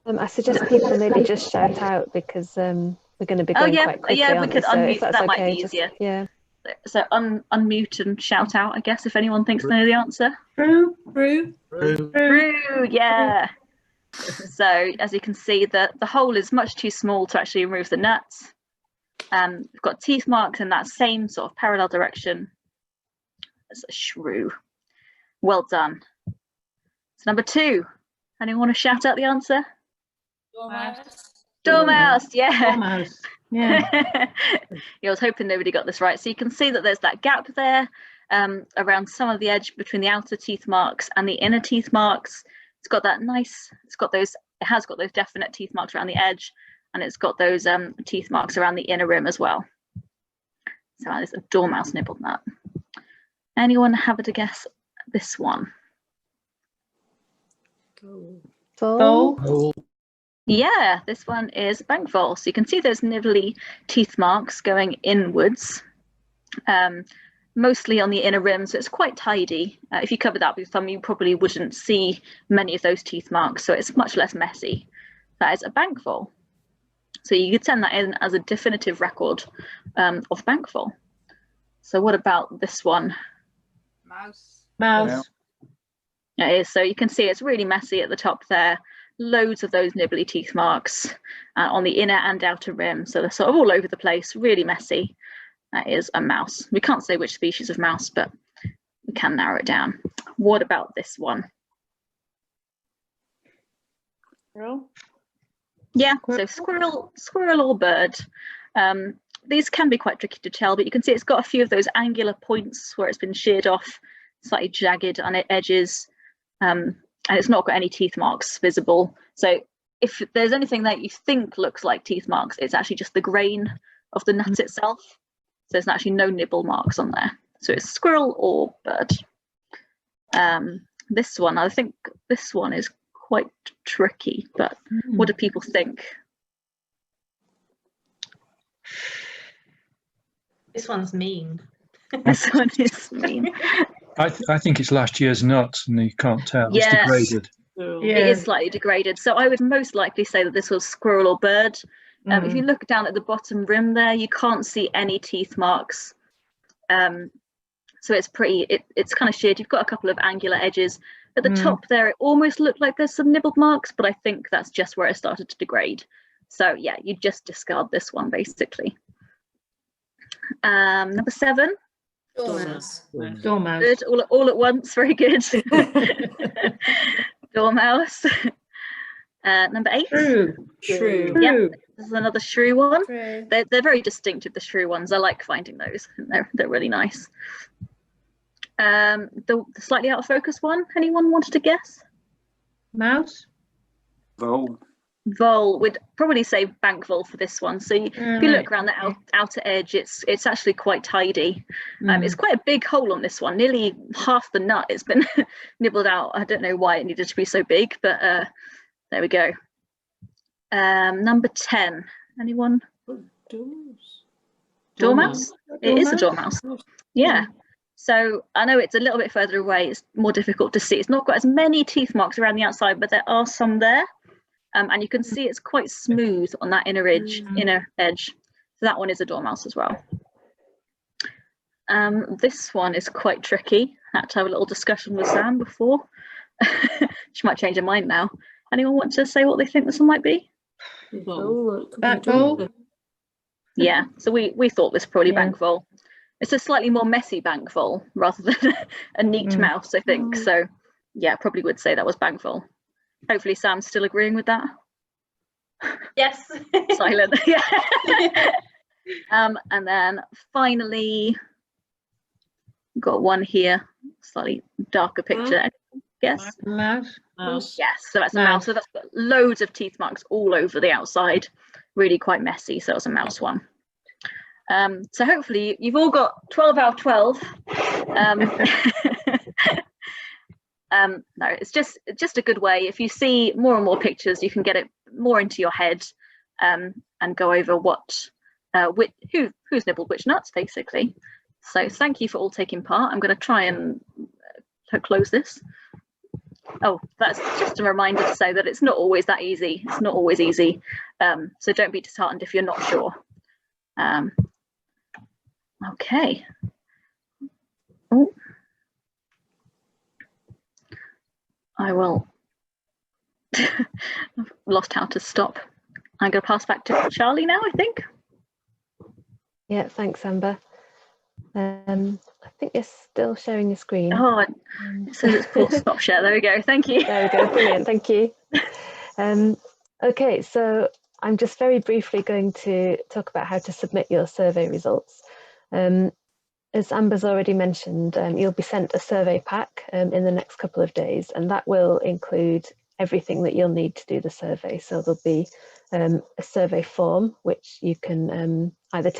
I suggest people maybe just shout out because we're going to be going quite quickly. Yeah, we could unmute. So that might be easier. Yeah. So unmute and shout out, I guess, if anyone thinks they know the answer. Rue. Yeah. So as you can see, the hole is much too small to actually remove the nuts. We've got teeth marks in that same sort of parallel direction as a shrew. Well done. So number 2. Anyone want to shout out the answer? Dormouse, yeah. Dormouse. Yeah. I was hoping nobody got this right. So you can see that there's that gap there around some of the edge between the outer teeth marks and the inner teeth marks. It's got that nice, it has got those definite teeth marks around the edge, and it's got those teeth marks around the inner rim as well. So there's a dormouse nibbled nut. Anyone have a guess this one? Vole. Yeah, this one is bank vole. So you can see those nibbly teeth marks going inwards, mostly on the inner rim, so it's quite tidy. If you covered that with your thumb, you probably wouldn't see many of those teeth marks, so it's much less messy. That is a bank vole. So you could send that in as a definitive record of bank vole. So what about this one? Mouse. It is. So you can see it's really messy at the top there. Loads of those nibbly teeth marks on the inner and outer rim. So they're sort of all over the place, really messy. That is a mouse. We can't say which species of mouse, but we can narrow it down. What about this one? Squirrel? Yeah, so squirrel or bird. These can be quite tricky to tell, but you can see it's got a few of those angular points where it's been sheared off, slightly jagged on its edges, and it's not got any teeth marks visible. So if there's anything that you think looks like teeth marks, it's actually just the grain of the nut itself. So there's actually no nibble marks on there. So it's squirrel or bird. This one, I think this one is quite tricky, but what do people think? This one's mean. This one is mean. I think it's last year's nuts, and you can't tell. Yes. It's degraded. It is slightly degraded. So I would most likely say that this was squirrel or bird. If you look down at the bottom rim there, you can't see any teeth marks. So it's pretty, it's kind of sheared. You've got a couple of angular edges. At the top there, it almost looked like there's some nibbled marks, but I think that's just where it started to degrade. So yeah, you just discard this one basically. Number 7. Dormouse. Dormouse. Good, all at once, very good. Dormouse. Number 8. Shrew. Yep, this is another shrew one. True. They're very distinctive, the shrew ones. I like finding those. They're really nice. The slightly out of focus one. Anyone wanted to guess? Mouse. Vole. Vole. Would probably say bank vole for this one. So if you look around the outer edge, it's actually quite tidy. It's quite a big hole on this one. Nearly half the nut has been nibbled out. I don't know why it needed to be so big, but there we go. Number 10. Anyone? Dormouse? It is a dormouse. Yeah. So I know it's a little bit further away. It's more difficult to see. It's not got as many teeth marks around the outside, but there are some there. And you can see it's quite smooth on that inner edge. So that one is a dormouse as well. This one is quite tricky. I had to have a little discussion with Sam before. She might change her mind now. Anyone want to say what they think this one might be? Bank vole. Yeah, so we thought this probably bank vole. It's a slightly more messy bank vole rather than a neat mouse, I think. So yeah, probably would say that was bank vole. Hopefully Sam's still agreeing with that. Yes. Silent. Yeah. And then finally got one here, slightly darker picture. Yes. Mouse. Yes, so that's a mouse. So that's got loads of teeth marks all over the outside, really quite messy. So it's a mouse one. So hopefully you've all got 12 out of 12. No, it's just a good way. If you see more and more pictures, you can get it more into your head and go over who's nibbled which nuts, basically. So thank you for all taking part. I'm going to try and close this. Oh, that's just a reminder to say that it's not always that easy. It's not always easy. So don't be disheartened if you're not sure. Okay. Oh. I will. I've lost how to stop. I'm going to pass back to Charlie now, I think. Yeah, thanks, Amber. I think you're still sharing your screen. Oh, it says it's full stop share. There we go. Thank you. There we go. Brilliant. Thank you. Okay, so I'm just very briefly going to talk about how to submit your survey results. As Amber's already mentioned, you'll be sent a survey pack in the next couple of days, and that will include everything that you'll need to do the survey. So there'll be a survey form, which you can either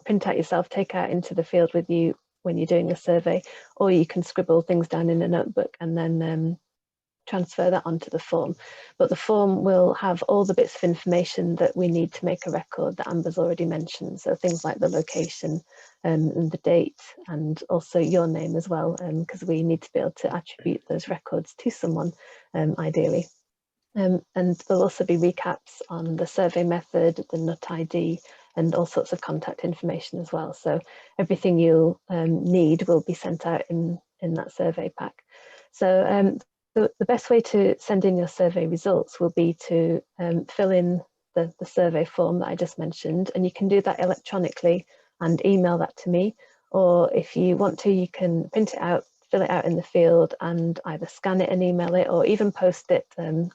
print out yourself, take out into the field with you when you're doing a survey, or you can scribble things down in a notebook and then transfer that onto the form. But the form will have all the bits of information that we need to make a record that Amber's already mentioned. So things like the location and the date, and also your name as well, because we need to be able to attribute those records to someone, ideally. And there'll also be recaps on the survey method, the nut ID, and all sorts of contact information as well. So everything you'll need will be sent out in that survey pack. So the best way to send in your survey results will be to fill in the survey form that I just mentioned, and you can do that electronically and email that to me, or if you want to, you can print it out, fill it out in the field and either scan it and email it, or even post it.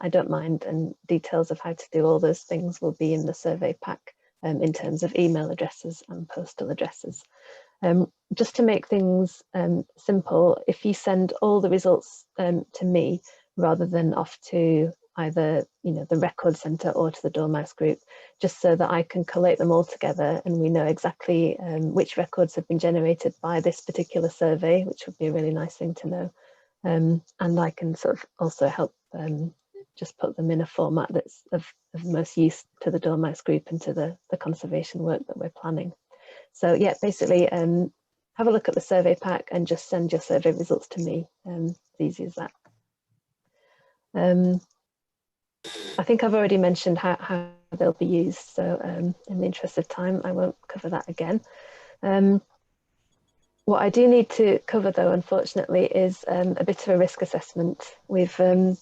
I don't mind, and details of how to do all those things will be in the survey pack in terms of email addresses and postal addresses. Just to make things simple, if you send all the results to me rather than off to either the record centre or to the Dormouse Group, just so that I can collate them all together and we know exactly which records have been generated by this particular survey, which would be a really nice thing to know. And I can sort of also help just put them in a format that's of most use to the Dormouse Group and to the conservation work that we're planning. So yeah, basically have a look at the survey pack and just send your survey results to me. As easy as that. I think I've already mentioned how they'll be used, so in the interest of time, I won't cover that again. What I do need to cover, though, unfortunately, is a bit of a risk assessment. We've gone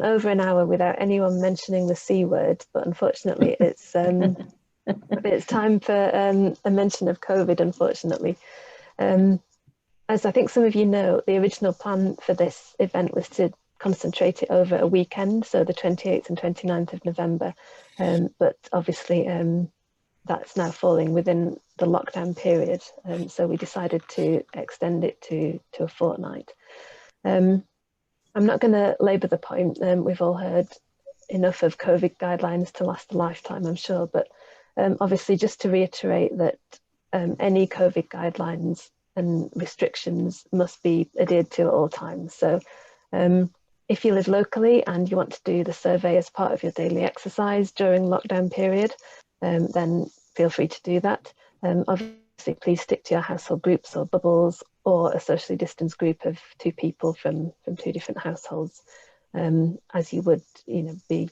over an hour without anyone mentioning the C word, but unfortunately, it's time for a mention of COVID, unfortunately. As I think some of you know, the original plan for this event was to concentrate it over a weekend, so the 28th and 29th of November, but obviously that's now falling within the lockdown period, so we decided to extend it to a fortnight. I'm not going to labour the point. We've all heard enough of COVID guidelines to last a lifetime, I'm sure, but obviously just to reiterate that any COVID guidelines and restrictions must be adhered to at all times. So if you live locally and you want to do the survey as part of your daily exercise during lockdown period, then feel free to do that. Obviously, please stick to your household groups or bubbles, or a socially distanced group of 2 people from 2 different households, as you would, be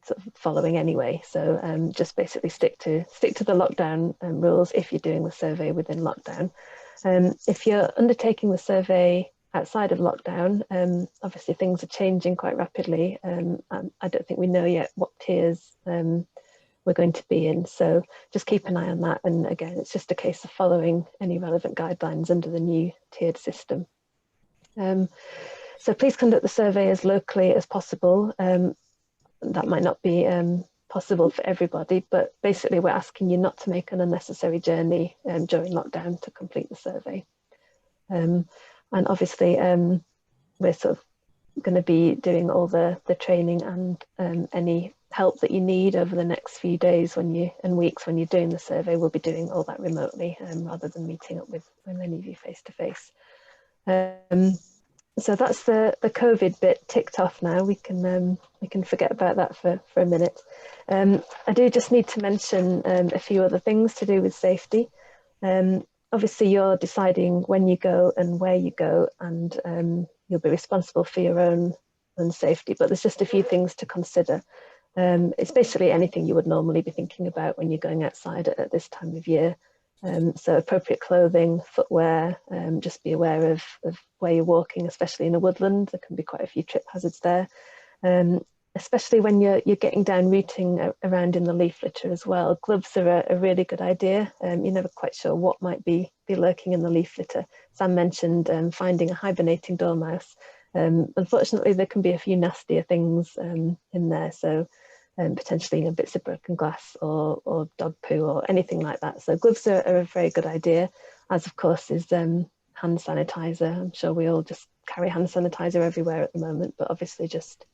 sort of following anyway. So just basically stick to the lockdown rules if you're doing the survey within lockdown. If you're undertaking the survey outside of lockdown, obviously things are changing quite rapidly. I don't think we know yet what tiers we're going to be in, so just keep an eye on that. And again, it's just a case of following any relevant guidelines under the new tiered system. So please conduct the survey as locally as possible. That might not be possible for everybody, but basically we're asking you not to make an unnecessary journey during lockdown to complete the survey. And obviously we're sort of going to be doing all the training and any help that you need over the next few days and weeks when you're doing the survey. We'll be doing all that remotely rather than meeting up with many of you face to face. So that's the COVID bit ticked off now. We can forget about that for a minute. I do just need to mention a few other things to do with safety. Obviously you're deciding when you go and where you go, and you'll be responsible for your own safety, but there's just a few things to consider. It's basically anything you would normally be thinking about when you're going outside at this time of year. So appropriate clothing, footwear, just be aware of where you're walking, especially in a woodland. There can be quite a few trip hazards there, especially when you're getting down rooting around in the leaf litter as well. Gloves are a really good idea. You're never quite sure what might be lurking in the leaf litter. Sam mentioned finding a hibernating dormouse. Unfortunately, there can be a few nastier things in there, so potentially bits of broken glass or dog poo or anything like that. So gloves are a very good idea, as of course is hand sanitizer. I'm sure we all just carry hand sanitizer everywhere at the moment, but obviously just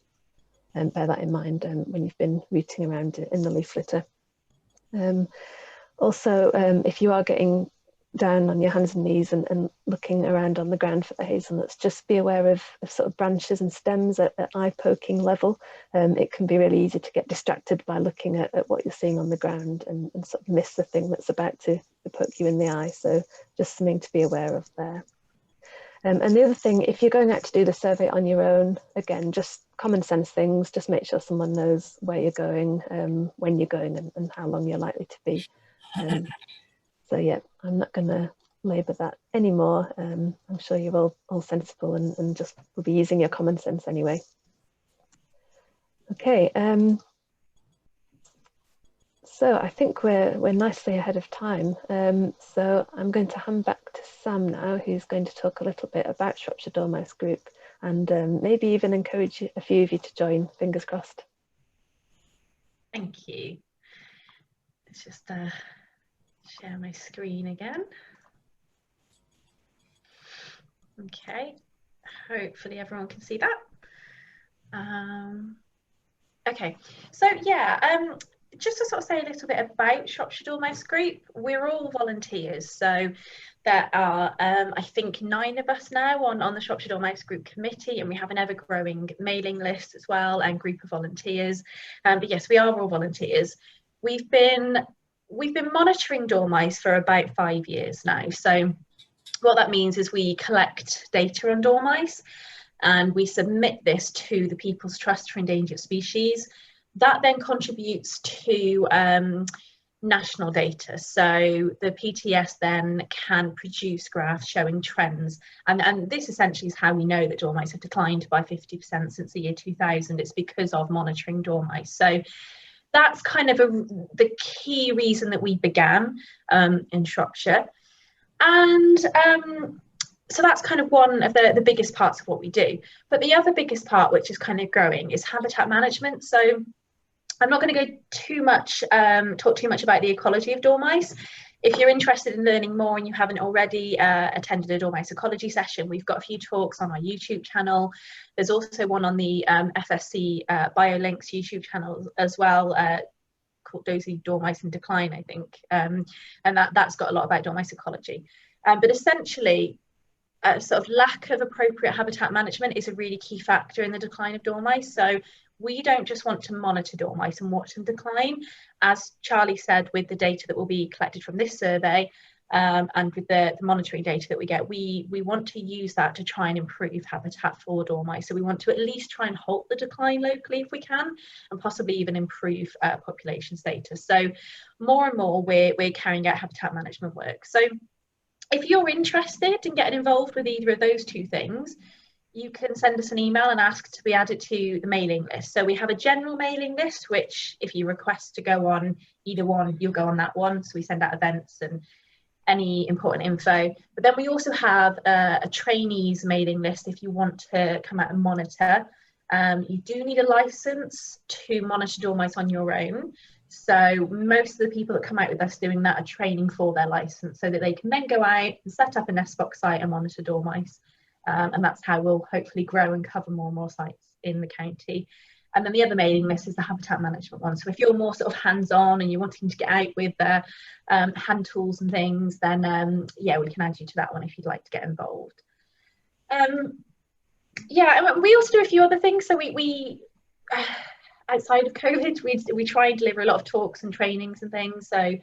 bear that in mind when you've been rooting around in the leaf litter. Also, if you are getting down on your hands and knees and looking around on the ground for the hazelnuts, just be aware of sort of branches and stems at eye poking level. It can be really easy to get distracted by looking at what you're seeing on the ground and sort of miss the thing that's about to poke you in the eye. So just something to be aware of there. And the other thing, if you're going out to do the survey on your own, again, just common sense things, just make sure someone knows where you're going, when you're going, and how long you're likely to be. So yeah, I'm not going to labour that anymore. I'm sure you're all sensible and just will be using your common sense anyway. Okay, so I think we're nicely ahead of time. So I'm going to hand back to Sam now, who's going to talk a little bit about Shropshire Dormouse Group and maybe even encourage a few of you to join, fingers crossed. Thank you. Let's just share my screen again. Okay, hopefully everyone can see that. Okay, so yeah, just to sort of say a little bit about Shropshire Dormouse Group, we're all volunteers. So there are, I think, 9 of us now on the Shropshire Dormouse Group committee, and we have an ever-growing mailing list as well and group of volunteers. But yes, we are all volunteers. We've been we've been monitoring dormice for about 5 years now. So what that means is we collect data on dormice and we submit this to the People's Trust for Endangered Species. That then contributes to national data. So the PTS then can produce graphs showing trends. And this essentially is how we know that dormice have declined by 50% since the year 2000. It's because of monitoring dormice. So that's kind of the key reason that we began in Shropshire. And so that's kind of one of the biggest parts of what we do. But the other biggest part, which is kind of growing, is habitat management. So I'm not going to go too much, talk too much about the ecology of dormice. If you're interested in learning more and you haven't already attended a dormice ecology session, we've got a few talks on our YouTube channel. There's also one on the FSC BioLinks YouTube channel as well, called Dozy Dormice in Decline, I think. And that's got a lot about dormice ecology. But essentially, sort of lack of appropriate habitat management is a really key factor in the decline of dormice. So we don't just want to monitor dormice and watch them decline. As Charlie said, with the data that will be collected from this survey and with the monitoring data that we get, we want to use that to try and improve habitat for dormice. So we want to at least try and halt the decline locally if we can, and possibly even improve population status. So more and more we're carrying out habitat management work. So if you're interested in getting involved with either of those two things, you can send us an email and ask to be added to the mailing list. So we have a general mailing list, which if you request to go on either one, you'll go on that one. So we send out events and any important info. But then we also have a trainees mailing list if you want to come out and monitor. You do need a license to monitor dormice on your own. So most of the people that come out with us doing that are training for their license so that they can then go out and set up a nest box site and monitor dormice. And that's how we'll hopefully grow and cover more and more sites in the county. And then the other mailing list is the habitat management one. So if you're more sort of hands-on and you're wanting to get out with hand tools and things, then yeah, we can add you to that one if you'd like to get involved. Yeah, we also do a few other things. So we outside of COVID, we try and deliver a lot of talks and trainings and things. So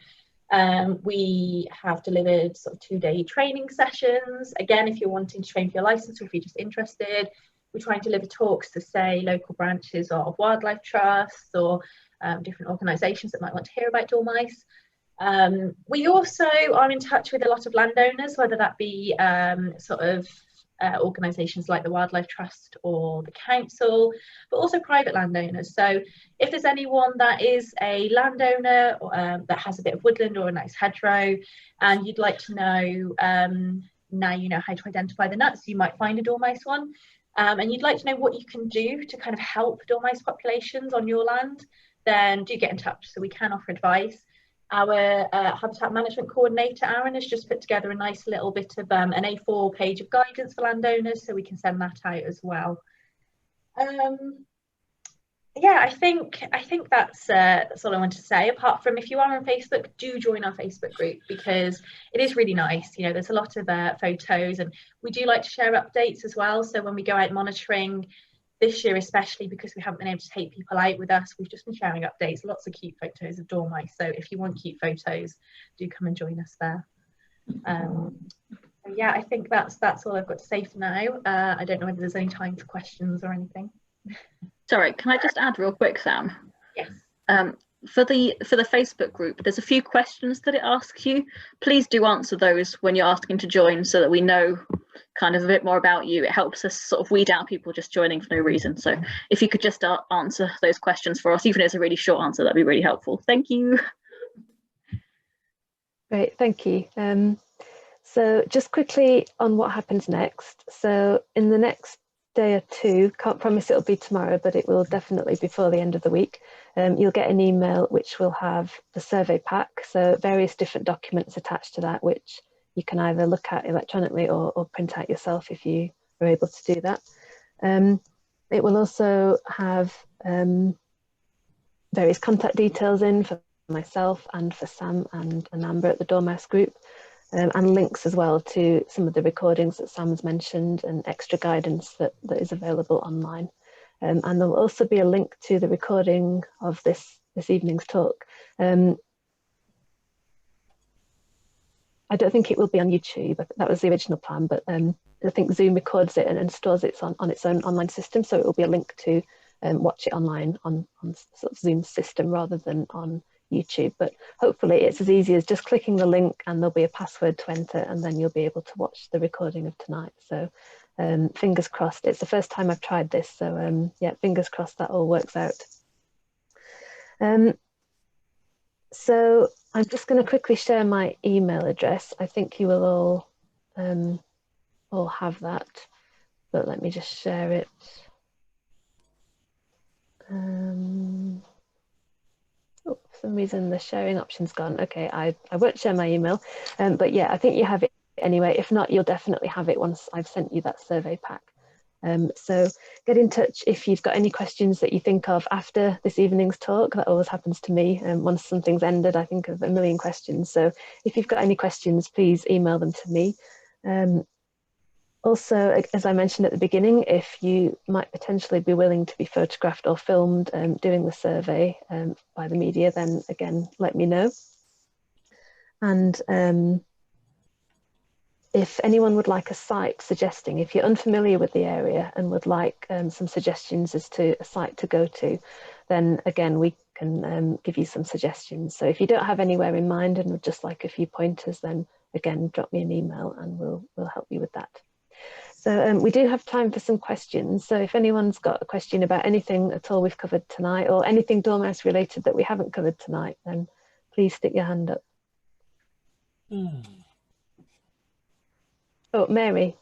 we have delivered sort of 2-day training sessions. Again, if you're wanting to train for your license or if you're just interested, we try and deliver talks to, say, local branches of wildlife trusts or different organisations that might want to hear about dormice. We also are in touch with a lot of landowners, whether that be sort of organisations like the Wildlife Trust or the council, but also private landowners. So if there's anyone that is a landowner that has a bit of woodland or a nice hedgerow and you'd like to know, now you know how to identify the nuts, you might find a dormice one, and you'd like to know what you can do to kind of help dormice populations on your land, then do get in touch so we can offer advice. Our habitat management coordinator, Aaron, has just put together a nice little bit of an A4 page of guidance for landowners, so we can send that out as well. Yeah, I think that's all I want to say. Apart from, if you are on Facebook, do join our Facebook group because it is really nice. You know, there's a lot of photos, and we do like to share updates as well. So when we go out monitoring, this year especially, because we haven't been able to take people out with us, we've just been sharing updates, lots of cute photos of dormice. So if you want cute photos, do come and join us there. Yeah, I think that's all I've got to say for now. I don't know whether there's any time for questions or anything. Sorry, can I just add real quick, Sam? Yes. For the Facebook group, there's a few questions that it asks you. Please do answer those when you're asking to join so that we know kind of a bit more about you. It helps us sort of weed out people just joining for no reason. So if you could just answer those questions for us, even if it's a really short answer, that'd be really helpful. Thank you. Great, thank you. So just quickly on what happens next. So in the next day or two, can't promise it'll be tomorrow, but it will definitely before the end of the week. You'll get an email which will have the survey pack, so various different documents attached to that, which you can either look at electronically or print out yourself if you are able to do that. It will also have various contact details in for myself and for Sam and Amber at the Dormouse Group, and links as well to some of the recordings that Sam's mentioned and extra guidance that is available online. And there will also be a link to the recording of this evening's talk. I don't think it will be on YouTube. That was the original plan, but I think Zoom records it and stores it on its own online system. So it will be a link to watch it online on sort of Zoom system rather than on YouTube. But hopefully it's as easy as just clicking the link and there'll be a password to enter, and then you'll be able to watch the recording of tonight. So fingers crossed. It's the first time I've tried this. So yeah, fingers crossed that all works out. So I'm just going to quickly share my email address. I think you will all have that, but let me just share it. Oh, for some reason the sharing option's gone. Okay, I won't share my email, but yeah, I think you have it anyway. If not, you'll definitely have it once I've sent you that survey pack. So get in touch if you've got any questions that you think of after this evening's talk. That always happens to me. Once something's ended, I think of a million questions. So if you've got any questions, please email them to me. Also, as I mentioned at the beginning, if you might potentially be willing to be photographed or filmed doing the survey by the media, then again, let me know. And if anyone would like a site suggesting, if you're unfamiliar with the area and would like some suggestions as to a site to go to, then again, we can give you some suggestions. So if you don't have anywhere in mind and would just like a few pointers, then again, drop me an email and we'll help you with that. So we do have time for some questions. So if anyone's got a question about anything at all we've covered tonight, or anything dormouse related that we haven't covered tonight, then please stick your hand up. Oh, Mary.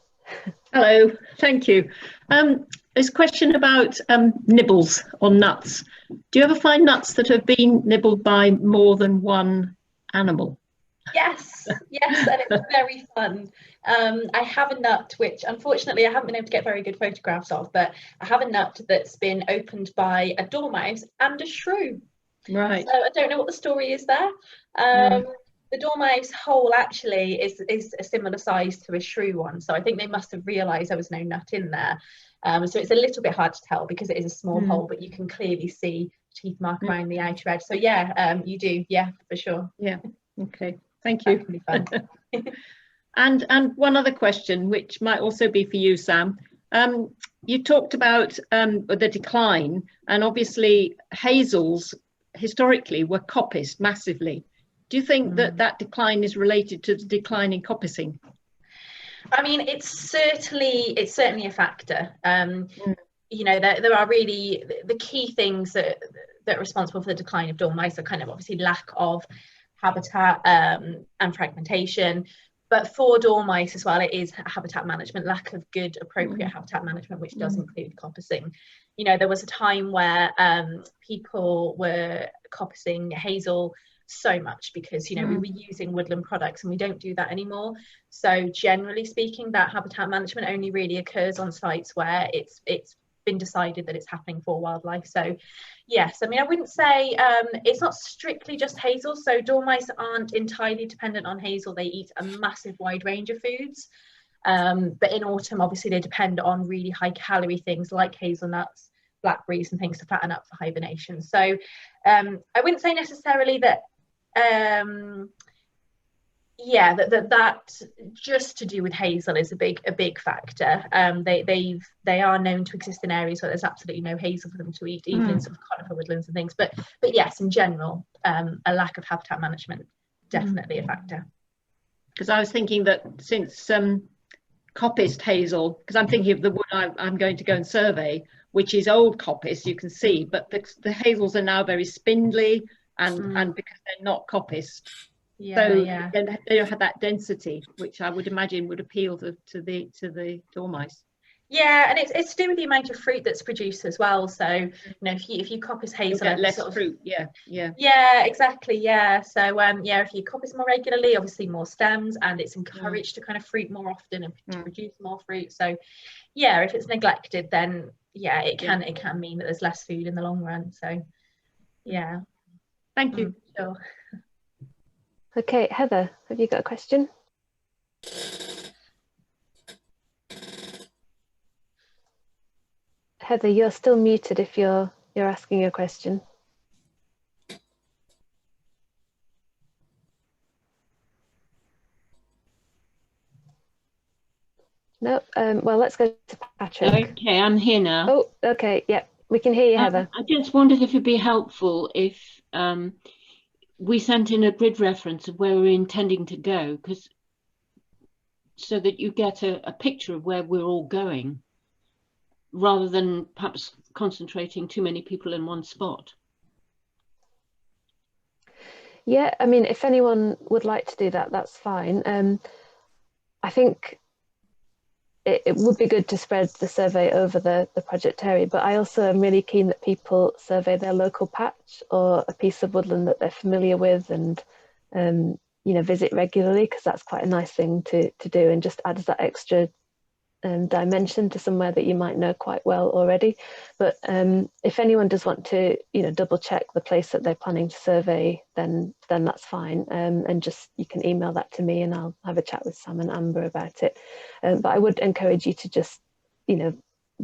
Hello, thank you. There's a question about nibbles on nuts. Do you ever find nuts that have been nibbled by more than one animal? Yes, yes, and it's very fun. I have a nut which unfortunately I haven't been able to get very good photographs of, but I have a nut that's been opened by a dormouse and a shrew. Right. So I don't know what the story is there. The dormouse hole actually is a similar size to a shrew one, so I think they must have realised there was no nut in there. So it's a little bit hard to tell because it is a small hole, but you can clearly see teeth mark around the outer edge. So yeah, you do, yeah, for sure. Yeah. Okay. Thank you. That can be fun. And one other question, which might also be for you, Sam. You talked about the decline, and obviously hazels historically were coppiced massively. Do you think that that decline is related to the decline in coppicing? I mean, it's certainly a factor. You know, there are really the key things that are responsible for the decline of dormice are kind of obviously lack of habitat and fragmentation. But for dormice as well, it is habitat management, lack of good, appropriate habitat management, which does include coppicing. You know, there was a time where people were coppicing hazel so much because, you know, we were using woodland products, and we don't do that anymore. So generally speaking, that habitat management only really occurs on sites where it's been decided that it's happening for wildlife. So yes, I mean, I wouldn't say it's not strictly just hazel. So dormice aren't entirely dependent on hazel. They eat a massive wide range of foods, but in autumn obviously they depend on really high calorie things like hazelnuts, blackberries and things to fatten up for hibernation. So I wouldn't say necessarily that yeah, that just to do with hazel is a big factor. They are known to exist in areas where there's absolutely no hazel for them to eat, even in sort of conifer woodlands and things. But yes, in general, a lack of habitat management definitely a factor. Because I was thinking that since coppiced hazel, because I'm thinking of the wood I'm going to go and survey, which is old coppice, you can see, but the hazels are now very spindly and because they're not coppiced. Yeah, so yeah. they don't have that density, which I would imagine would appeal to the dormice. Yeah, and it's to do with the amount of fruit that's produced as well. So you know, if you coppice hazel, get less sort of, fruit. Yeah, exactly. Yeah. So yeah, if you coppice more regularly, obviously more stems, and it's encouraged to kind of fruit more often and to produce more fruit. So yeah, if it's neglected, then yeah, it can mean that there's less food in the long run. So yeah. Thank you. Sure. Okay, Heather, have you got a question? Heather, you're still muted if you're asking a question. No, well, let's go to Patrick. Okay, I'm here now. Oh, okay, yeah, we can hear you, Heather. I just wondered if it'd be helpful if we sent in a grid reference of where we're intending to go, because so that you get a picture of where we're all going, rather than perhaps concentrating too many people in one spot. Yeah, I mean, if anyone would like to do that, that's fine. I think it would be good to spread the survey over the project area, but I also am really keen that people survey their local patch or a piece of woodland that they're familiar with and you know, visit regularly, because that's quite a nice thing to do and just adds that extra dimension to somewhere that you might know quite well already. But if anyone does want to, you know, double check the place that they're planning to survey, then that's fine. And just, you can email that to me and I'll have a chat with Sam and Amber about it. But I would encourage you to just, you know,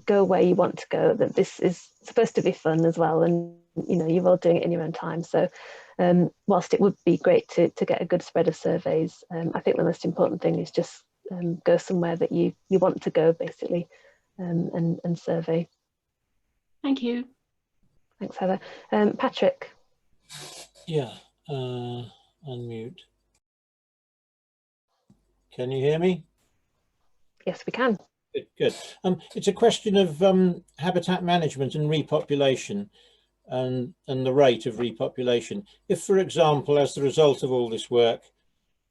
go where you want to go, that this is supposed to be fun as well. And, you know, you're all doing it in your own time. So whilst it would be great to get a good spread of surveys, I think the most important thing is just go somewhere that you want to go, basically, and survey. Thank you. Thanks, Heather. Patrick. Yeah, unmute. Can you hear me? Yes, we can. Good, good. It's a question of habitat management and repopulation and the rate of repopulation. If, for example, as the result of all this work,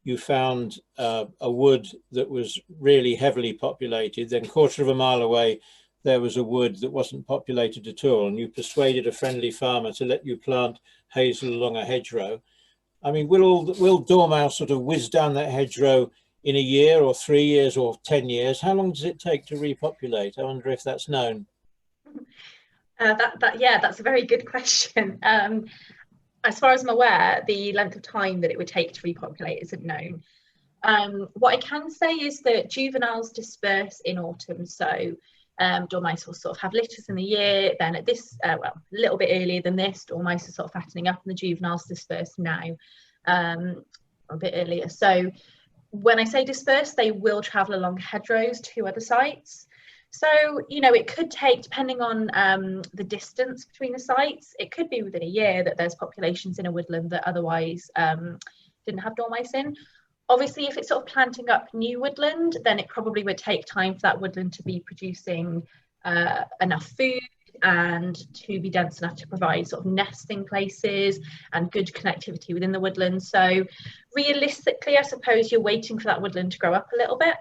you found a wood that was really heavily populated, then 1/4 of a mile away there was a wood that wasn't populated at all, and you persuaded a friendly farmer to let you plant hazel along a hedgerow. I mean, will dormouse sort of whiz down that hedgerow in a year or 3 years or 10 years? How long does it take to repopulate? I wonder if that's known. Yeah, that's a very good question. As far as I'm aware, the length of time that it would take to repopulate isn't known. What I can say is that juveniles disperse in autumn, so dormice will sort of have litters in the year. Then at this, well, a little bit earlier than this, dormice are sort of fattening up, and the juveniles disperse now, a bit earlier. So when I say disperse, they will travel along hedgerows to other sites. So, you know, it could take, depending on the distance between the sites, it could be within a year that there's populations in a woodland that otherwise didn't have dormice in. Obviously, if it's sort of planting up new woodland, then it probably would take time for that woodland to be producing enough food and to be dense enough to provide sort of nesting places and good connectivity within the woodland. So realistically, I suppose you're waiting for that woodland to grow up a little bit.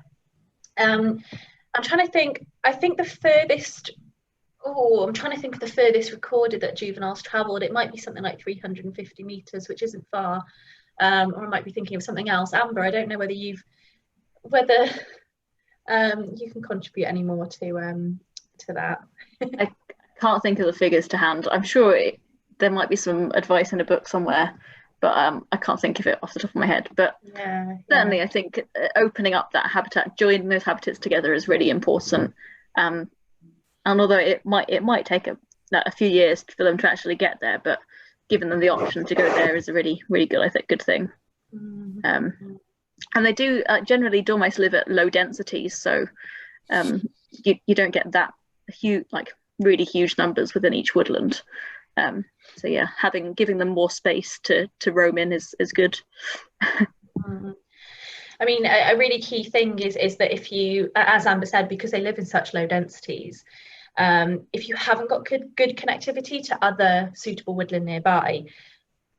I'm trying to think, I think the furthest, I'm trying to think of the furthest recorded that juveniles travelled. It might be something like 350 metres, which isn't far. Or I might be thinking of something else. Amber, I don't know whether you can contribute any more to that. I can't think of the figures to hand. I'm sure there might be some advice in a book somewhere, but I can't think of it off the top of my head. But certainly I think opening up that habitat, joining those habitats together is really important. And although it might take a few years for them to actually get there, but giving them the option to go there is a really, really good, I think, good thing. And they do generally, dormice live at low densities, so you don't get that huge, like really huge numbers within each woodland. So yeah, giving them more space to roam in is good. I mean, a really key thing is that if you, as Amber said, because they live in such low densities, if you haven't got good connectivity to other suitable woodland nearby,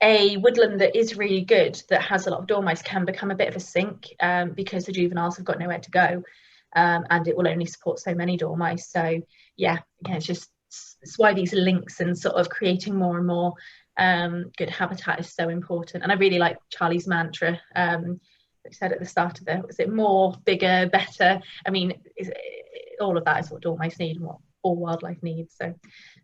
a woodland that is really good, that has a lot of dormice, can become a bit of a sink because the juveniles have got nowhere to go, and it will only support so many dormice. So yeah, it's why these links and sort of creating more and more good habitat is so important. And I really like Charlie's mantra that he said at the start of it. Was it more, bigger, better? I mean, all of that is what dormice need and what all wildlife needs. So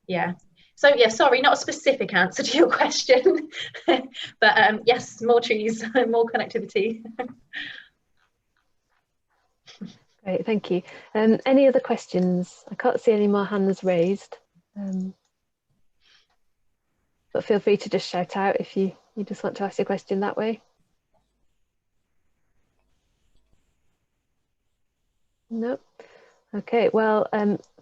yeah. So yeah, sorry, not a specific answer to your question, but yes, more trees, more connectivity. Great, thank you. Any other questions? I can't see any more hands raised, but feel free to just shout out if you just want to ask your question that way. No. Okay, well,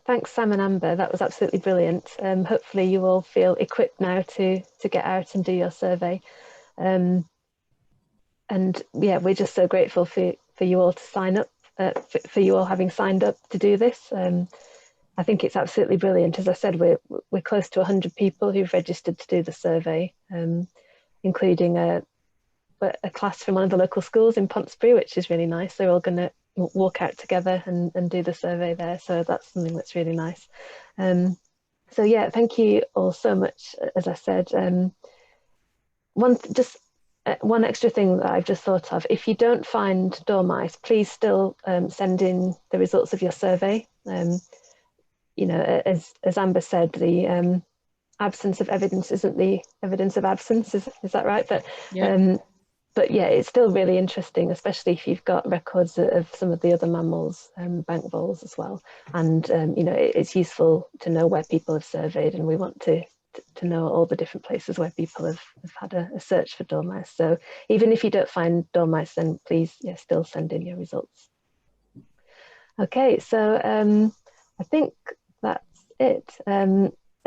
thanks Sam and Amber, that was absolutely brilliant. Hopefully you all feel equipped now to get out and do your survey. And yeah, we're just so grateful for you all to sign up, for you all having signed up to do this. I think it's absolutely brilliant. As I said, we're close to 100 people who've registered to do the survey, including a class from one of the local schools in Pontesbury, which is really nice. They're all going to walk out together and do the survey there. So that's something that's really nice. So yeah, thank you all so much. As I said, one extra thing that I've just thought of, if you don't find dormice, please still send in the results of your survey. You know, as Amber said, the absence of evidence isn't the evidence of absence. Is that right? But yeah. But yeah, it's still really interesting, especially if you've got records of some of the other mammals, bank voles as well. And you know, it's useful to know where people have surveyed, and we want to know all the different places where people have had a search for dormice. So even if you don't find dormice, then please, yeah, still send in your results. Okay, so I think that's it.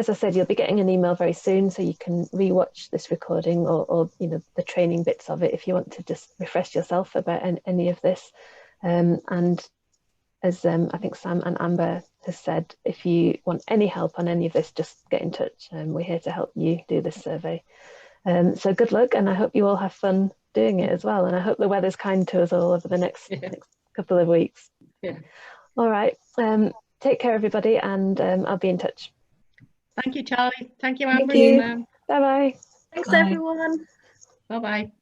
As I said, you'll be getting an email very soon, so you can rewatch this recording or you know, the training bits of it if you want to just refresh yourself about any of this. And as I think Sam and Amber has said, if you want any help on any of this, just get in touch. We're here to help you do this survey. So good luck, and I hope you all have fun doing it as well. And I hope the weather's kind to us all over the next couple of weeks. Yeah. All right. Take care, everybody, and I'll be in touch. Thank you, Charlie. Thank you, Amber. Thank you. Bye-bye. Thanks, everyone. Bye-bye.